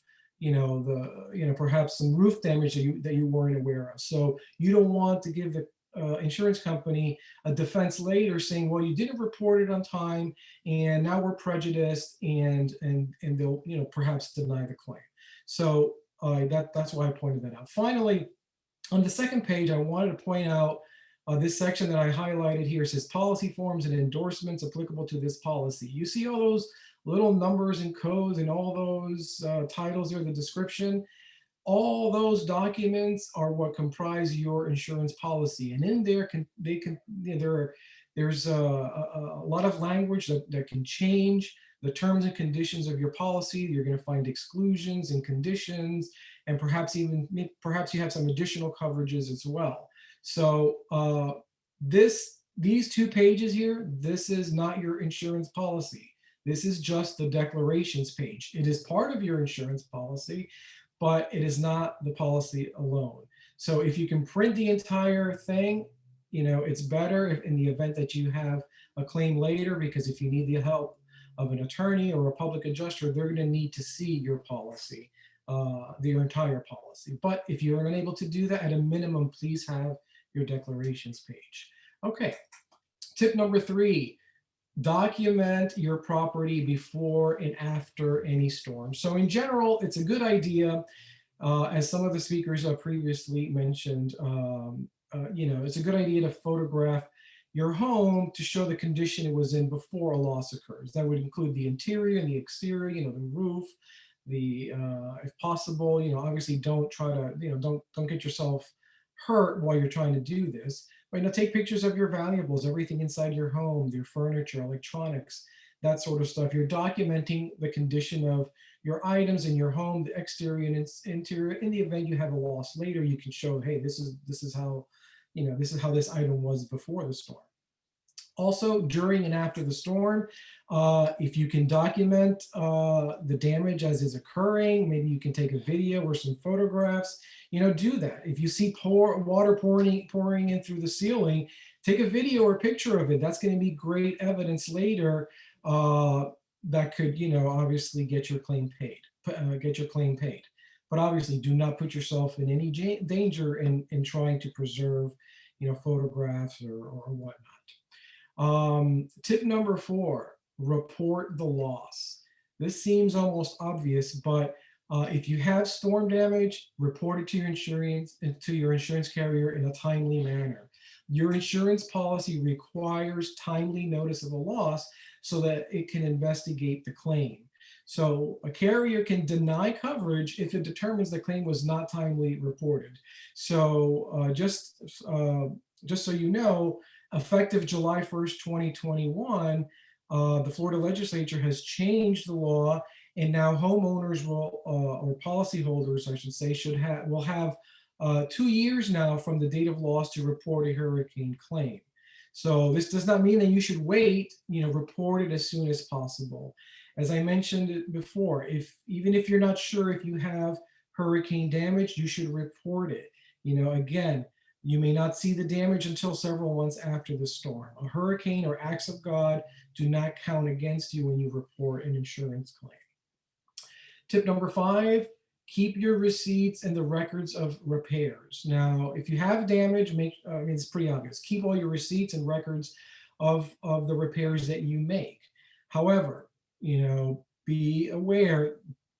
perhaps some roof damage that you weren't aware of. So you don't want to give the insurance company a defense later saying, well, you didn't report it on time and now we're prejudiced, and they'll perhaps deny the claim. So that's why I pointed that out. Finally, on the second page, I wanted to point out this section that I highlighted here. Says policy forms and endorsements applicable to this policy. You see all those little numbers and codes and all those titles there, the description. All those documents are what comprise your insurance policy, and in there there's a lot of language that can change the terms and conditions of your policy. You're going to find exclusions and conditions, and perhaps you have some additional coverages as well. So these 2 pages here, this is not your insurance policy. This is just the declarations page. It is part of your insurance policy, but it is not the policy alone. So if you can print the entire thing, it's better if in the event that you have a claim later, because if you need the help of an attorney or a public adjuster, they're going to need to see your policy, your entire policy. But if you're unable to do that, at a minimum, please have your declarations page. Okay, tip number 3, document your property before and after any storm. So in general, it's a good idea, as some of the speakers previously mentioned, it's a good idea to photograph your home to show the condition it was in before a loss occurs. That would include the interior and the exterior, the roof, if possible, obviously don't try to, don't get yourself hurt while you're trying to do this. But take pictures of your valuables, everything inside your home, your furniture, electronics, that sort of stuff. You're documenting the condition of your items in your home, the exterior and interior. In the event you have a loss later, you can show, hey, this is how this item was before the storm. Also, during and after the storm, if you can document the damage as is occurring, maybe you can take a video or some photographs, do that. If you see water pouring in through the ceiling, take a video or picture of it. That's going to be great evidence later that could, obviously get your claim paid. But obviously, do not put yourself in any danger in trying to preserve, photographs or whatnot. Tip number 4, report the loss. This seems almost obvious, but if you have storm damage, report it to your insurance carrier in a timely manner. Your insurance policy requires timely notice of a loss so that it can investigate the claim. So a carrier can deny coverage if it determines the claim was not timely reported. So just so you know, effective July 1st, 2021, the Florida legislature has changed the law, and now homeowners will, or policyholders, I should say, will have 2 years now from the date of loss to report a hurricane claim. So this does not mean that you should wait, report it as soon as possible. As I mentioned before, even if you're not sure if you have hurricane damage, you should report it. Again, you may not see the damage until several months after the storm. A hurricane or acts of God do not count against you when you report an insurance claim. Tip number 5, keep your receipts and the records of repairs. Now, if you have damage, it's pretty obvious. Keep all your receipts and records of the repairs that you make. However, be aware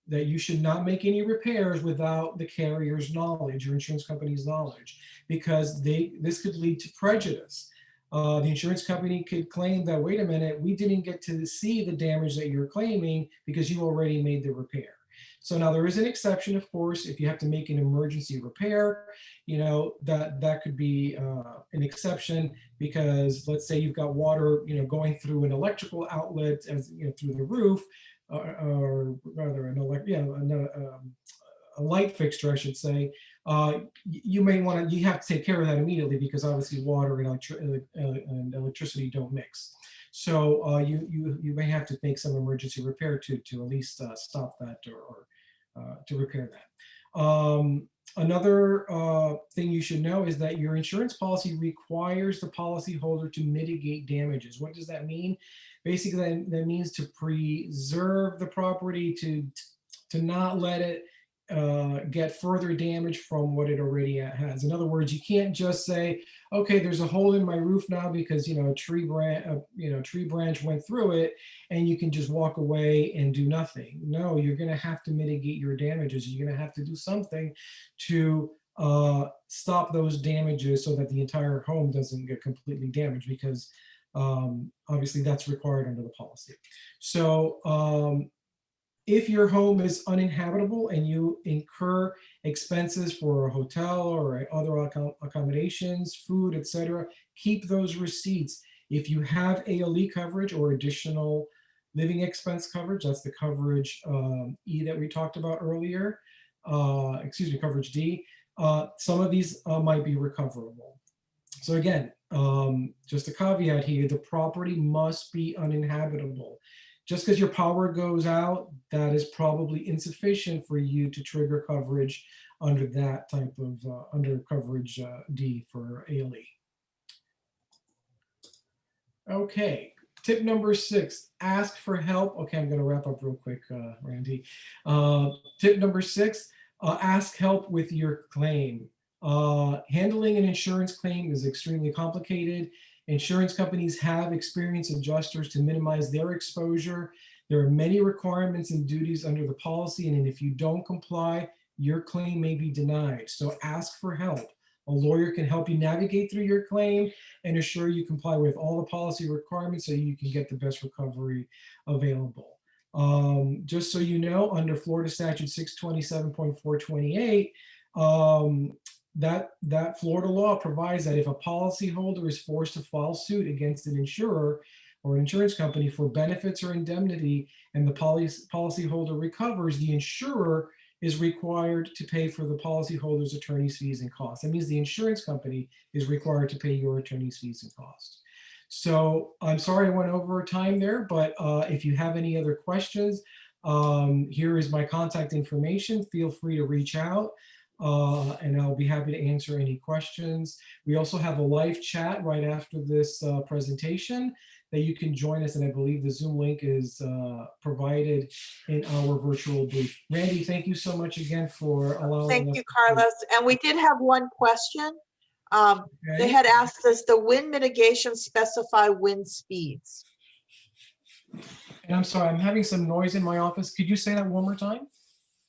that you should not make any repairs without the carrier's knowledge, your insurance company's knowledge, because this could lead to prejudice. The insurance company could claim that, wait a minute, we didn't get to see the damage that you're claiming because you already made the repair. So now there is an exception, of course, if you have to make an emergency repair, that could be an exception, because let's say you've got water, going through an electrical outlet through the roof, or rather a light fixture, I should say. You have to take care of that immediately, because obviously water and electricity don't mix. So you may have to make some emergency repair to at least stop that or to repair that. Another thing you should know is that your insurance policy requires the policyholder to mitigate damages. What does that mean? Basically, that means to preserve the property, to not let it get further damage from what it already has. In other words, you can't just say, okay, there's a hole in my roof now because a tree branch went through it, and you can just walk away and do nothing. No, you're going to have to mitigate your damages. You're going to have to do something to stop those damages so that the entire home doesn't get completely damaged, because obviously that's required under the policy. So if your home is uninhabitable and you incur expenses for a hotel or other accommodations, food, etc., keep those receipts. If you have ALE coverage or additional living expense coverage, that's the coverage E that we talked about earlier, coverage D, some of these might be recoverable. So again, just a caveat here, the property must be uninhabitable. Just because your power goes out, that is probably insufficient for you to trigger coverage under that type of, under coverage D for ALE. Okay, tip number 6, ask for help. Okay, I'm gonna wrap up real quick, Randy. Tip number 6, ask help with your claim. Handling an insurance claim is extremely complicated. Insurance companies have experienced adjusters to minimize their exposure. There are many requirements and duties under the policy, and if you don't comply, your claim may be denied. So ask for help. A lawyer can help you navigate through your claim and assure you comply with all the policy requirements so you can get the best recovery available. Just so you know, under Florida Statute 627.428, that Florida law provides that if a policyholder is forced to file suit against an insurer or an insurance company for benefits or indemnity and the policyholder recovers, the insurer is required to pay for the policyholder's attorney's fees and costs. That means the insurance company is required to pay your attorney's fees and costs. So I'm sorry I went over time there, but if you have any other questions, here is my contact information. Feel free to reach out. And I'll be happy to answer any questions. We also have a live chat right after this presentation that you can join us, and I believe the Zoom link is provided in our virtual booth. Randy, thank you so much again for allowing us. Thank you, Carlos. And we did have one question. They Okay. had asked, does the wind mitigation specify wind speeds? And I'm sorry, I'm having some noise in my office. Could you say that one more time?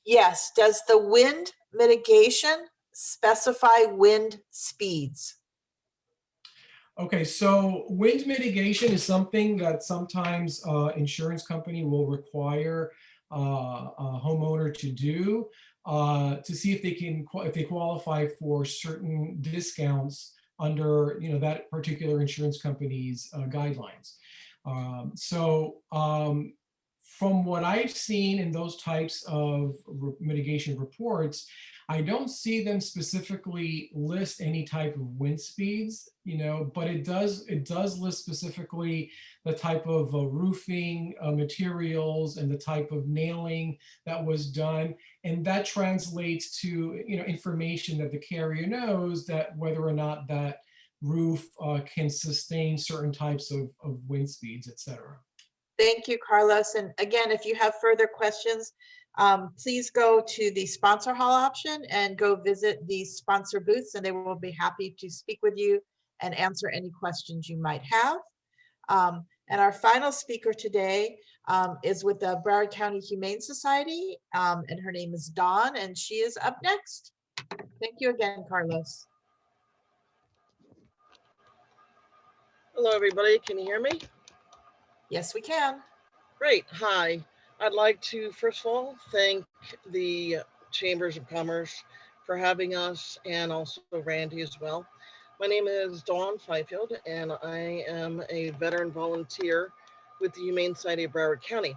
Yes, does the wind mitigation specify wind speeds? Okay, so wind mitigation is something that sometimes insurance company will require a homeowner to do to see if they can if they qualify for certain discounts under that particular insurance company's guidelines. From what I've seen in those types of mitigation reports, I don't see them specifically list any type of wind speeds, but it does list specifically the type of roofing materials and the type of nailing that was done. And that translates to, information that the carrier knows that whether or not that roof can sustain certain types of wind speeds, et cetera. Thank you, Carlos. And again, if you have further questions, please go to the sponsor hall option and go visit the sponsor booths, and they will be happy to speak with you and answer any questions you might have. And our final speaker today is with the Broward County Humane Society, and her name is Dawn, and she is up next. Thank you again, Carlos. Hello, everybody. Can you hear me? Yes, we can. Great. Hi. I'd like to, first of all, thank the Chambers of Commerce for having us, and also Randy as well. My name is Dawn Fifield, and I am a veteran volunteer with the Humane Society of Broward County.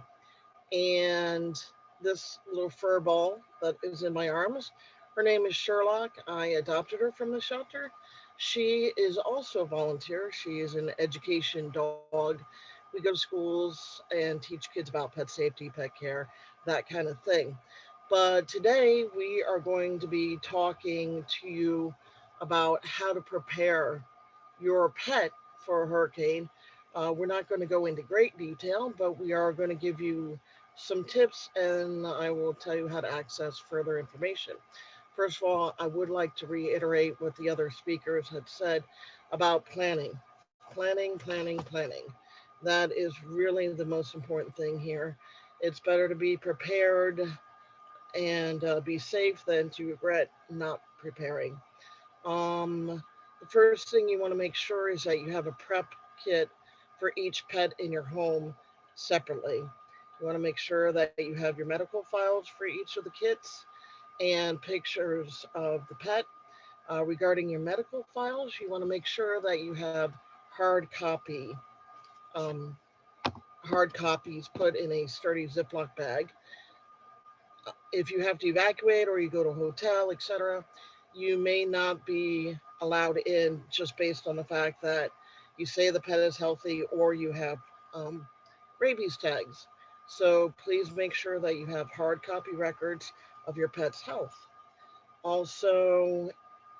And this little fur ball that is in my arms, her name is Sherlock. I adopted her from the shelter. She is also a volunteer. She is an education dog. We go to schools and teach kids about pet safety, pet care, that kind of thing. But today we are going to be talking to you about how to prepare your pet for a hurricane. We're not going to go into great detail, but we are going to give you some tips, and I will tell you how to access further information. First of all, I would like to reiterate what the other speakers had said about planning. Planning. That is really the most important thing here. It's better to be prepared and be safe than to regret not preparing. The first thing you want to make sure is that you have a prep kit for each pet in your home separately. You want to make sure that you have your medical files for each of the kits and pictures of the pet. Regarding your medical files, you want to make sure that you have hard copies put in a sturdy Ziploc bag. If you have to evacuate or you go to a hotel, etc., you may not be allowed in just based on the fact that you say the pet is healthy or you have rabies tags. So please make sure that you have hard copy records of your pet's health. Also,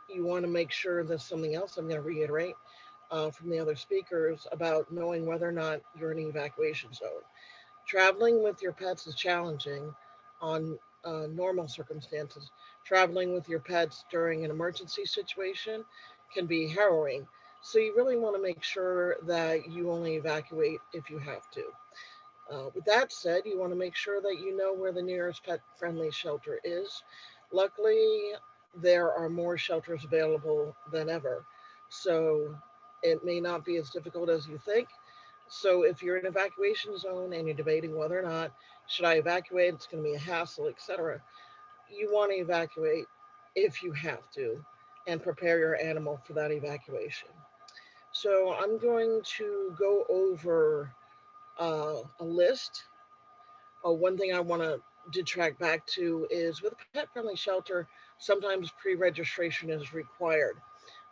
you want to make sure there's something else I'm going to reiterate from the other speakers about knowing whether or not you're in an evacuation zone. Traveling with your pets is challenging on normal circumstances. Traveling with your pets during an emergency situation can be harrowing. So you really want to make sure that you only evacuate if you have to. With that said, you want to make sure that you know where the nearest pet-friendly shelter is. Luckily, there are more shelters available than ever, so it may not be as difficult as you think. So if you're in an evacuation zone and you're debating whether or not should I evacuate, it's going to be a hassle, etc. You want to evacuate if you have to and prepare your animal for that evacuation. So I'm going to go over a list. One thing I want to detract back to is with a pet friendly shelter, sometimes pre-registration is required.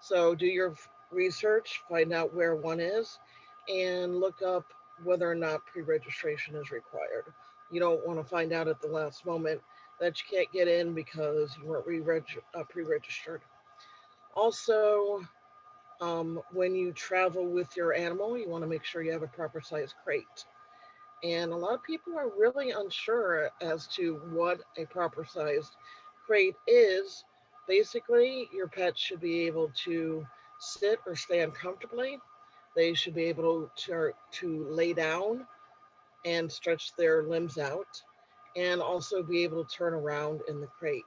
So do your research, find out where one is, and look up whether or not pre-registration is required. You don't want to find out at the last moment that you can't get in because you weren't pre-registered. Also, when you travel with your animal, you want to make sure you have a proper size crate. And a lot of people are really unsure as to what a proper sized crate is. Basically, your pet should be able to sit or stand comfortably. They should be able to lay down and stretch their limbs out, and also be able to turn around in the crate.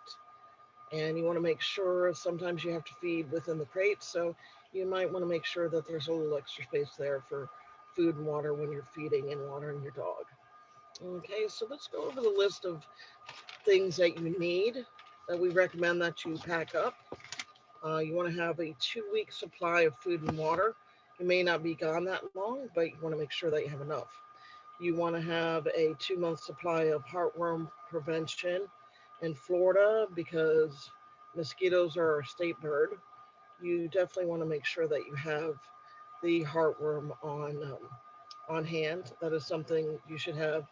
And you want to make sure sometimes you have to feed within the crate, so you might want to make sure that there's a little extra space there for food and water when you're feeding and watering your dog. Okay, so let's go over the list of things that you need that we recommend that you pack up. You want to have a 2-week supply of food and water. You may not be gone that long, but you want to make sure that you have enough. You want to have a 2-month supply of heartworm prevention in Florida because mosquitoes are our state bird. You definitely want to make sure that you have the heartworm on hand. That is something you should have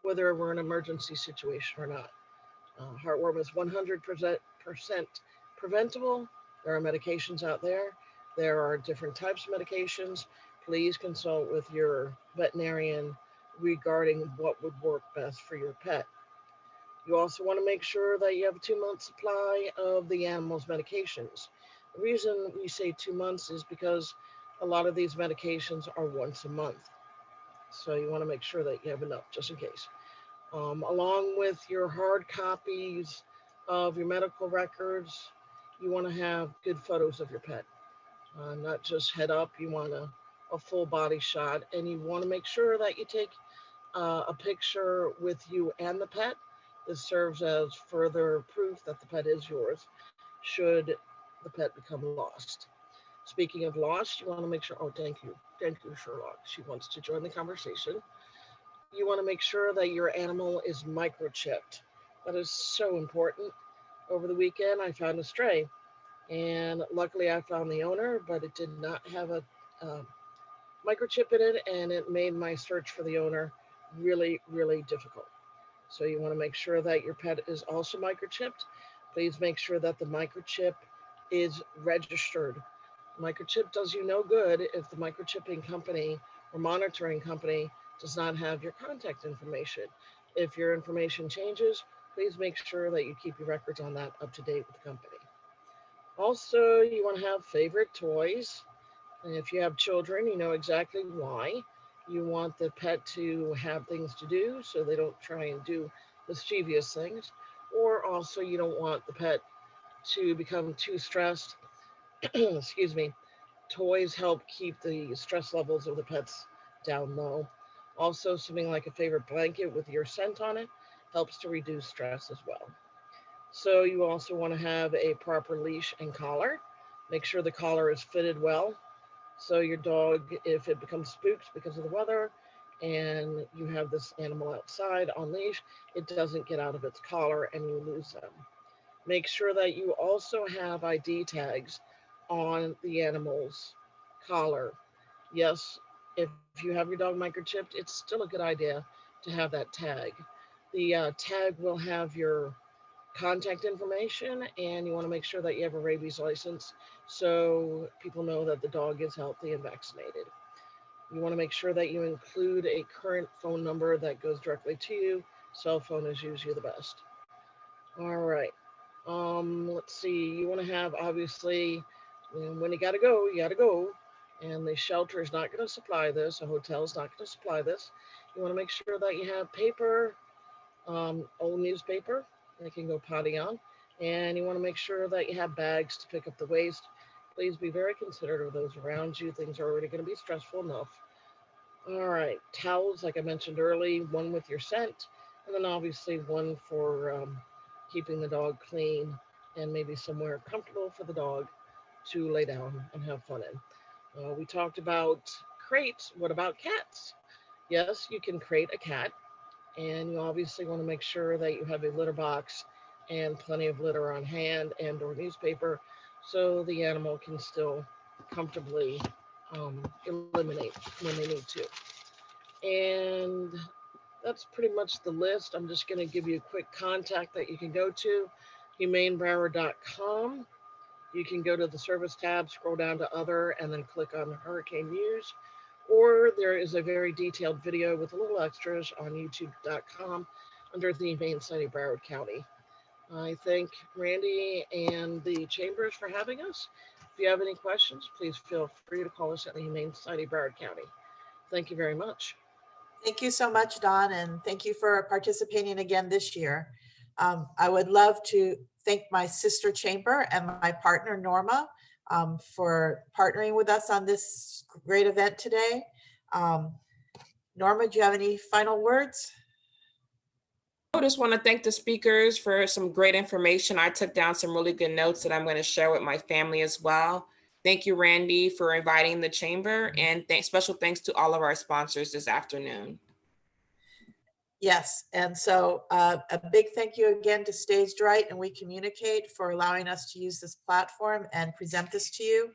whether we're in an emergency situation or not. Heartworm is 100% preventable. There are medications out there. There are different types of medications. Please consult with your veterinarian regarding what would work best for your pet. You also want to make sure that you have a 2-month supply of the animal's medications. The reason we say 2 months is because a lot of these medications are once a month. So you want to make sure that you have enough just in case. Along with your hard copies of your medical records, you want to have good photos of your pet, not just head up. You want a full body shot, and you want to make sure that you take a picture with you and the pet. This serves as further proof that the pet is yours should the pet become lost. Speaking of lost, you want to make sure, oh, thank you, Sherlock. She wants to join the conversation. You want to make sure that your animal is microchipped. That is so important. Over the weekend, I found a stray, and luckily I found the owner, but it did not have a microchip in it, and it made my search for the owner really, really difficult. So you want to make sure that your pet is also microchipped. Please make sure that the microchip is registered. Microchip does you no good if the microchipping company or monitoring company does not have your contact information. If your information changes, please make sure that you keep your records on that up to date with the company. Also, you want to have favorite toys. And if you have children, you know exactly why. You want the pet to have things to do so they don't try and do mischievous things. Or also, you don't want the pet to become too stressed. Excuse me. Toys help keep the stress levels of the pets down low. Also, something like a favorite blanket with your scent on it helps to reduce stress as well. So you also want to have a proper leash and collar. Make sure the collar is fitted well. So your dog, if it becomes spooked because of the weather and you have this animal outside on leash, it doesn't get out of its collar and you lose them. Make sure that you also have ID tags on the animal's collar. Yes, if you have your dog microchipped, it's still a good idea to have that tag. The tag will have your contact information, and you want to make sure that you have a rabies license so people know that the dog is healthy and vaccinated. You want to make sure that you include a current phone number that goes directly to you. Cell phone is usually the best. All right. Let's see. You want to have, obviously, when you got to go, you got to go. And the shelter is not going to supply this. A hotel is not going to supply this. You want to make sure that you have paper, old newspaper they can go potty on. And you want to make sure that you have bags to pick up the waste. Please be very considerate of those around you. Things are already going to be stressful enough. All right, towels, like I mentioned early, one with your scent, and then obviously one for keeping the dog clean and maybe somewhere comfortable for the dog to lay down and have fun in. We talked about crates. What about cats? Yes, you can crate a cat, and you obviously want to make sure that you have a litter box and plenty of litter on hand and or newspaper so the animal can still comfortably eliminate when they need to. And that's pretty much the list. I'm just going to give you a quick contact that you can go to, humanebroward.com. You can go to the service tab, scroll down to other, and then click on Hurricane News. Or there is a very detailed video with a little extras on youtube.com under the Humane Society of Broward County. I thank Randy and the Chambers for having us. If you have any questions, please feel free to call us at the Humane Society of Broward County. Thank you very much. Thank you so much, Dawn, and thank you for participating again this year. I would love to thank my sister chamber and my partner, Norma, for partnering with us on this great event today. Norma, do you have any final words? I just want to thank the speakers for some great information. I took down some really good notes that I'm going to share with my family as well. Thank you, Randy, for inviting the chamber, and special thanks to all of our sponsors this afternoon. Yes, and so a big thank you again to Staged Right and We Communicate for allowing us to use this platform and present this to you.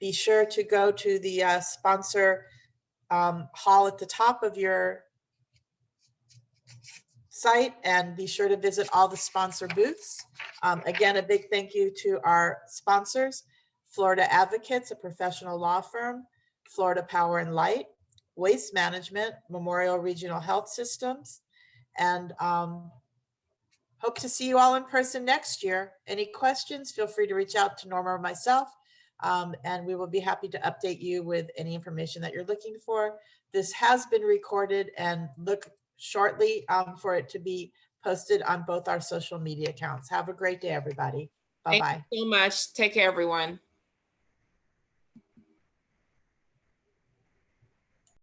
Be sure to go to the sponsor hall at the top of your site and be sure to visit all the sponsor booths. Again, a big thank you to our sponsors, Florida Advocates, a professional law firm, Florida Power and Light, Waste Management, Memorial Regional Health Systems, and hope to see you all in person next year. Any questions, feel free to reach out to Norma or myself, and we will be happy to update you with any information that you're looking for. This has been recorded and look shortly for it to be posted on both our social media accounts. Have a great day, everybody. Bye-bye. Thank you so much. Take care, everyone.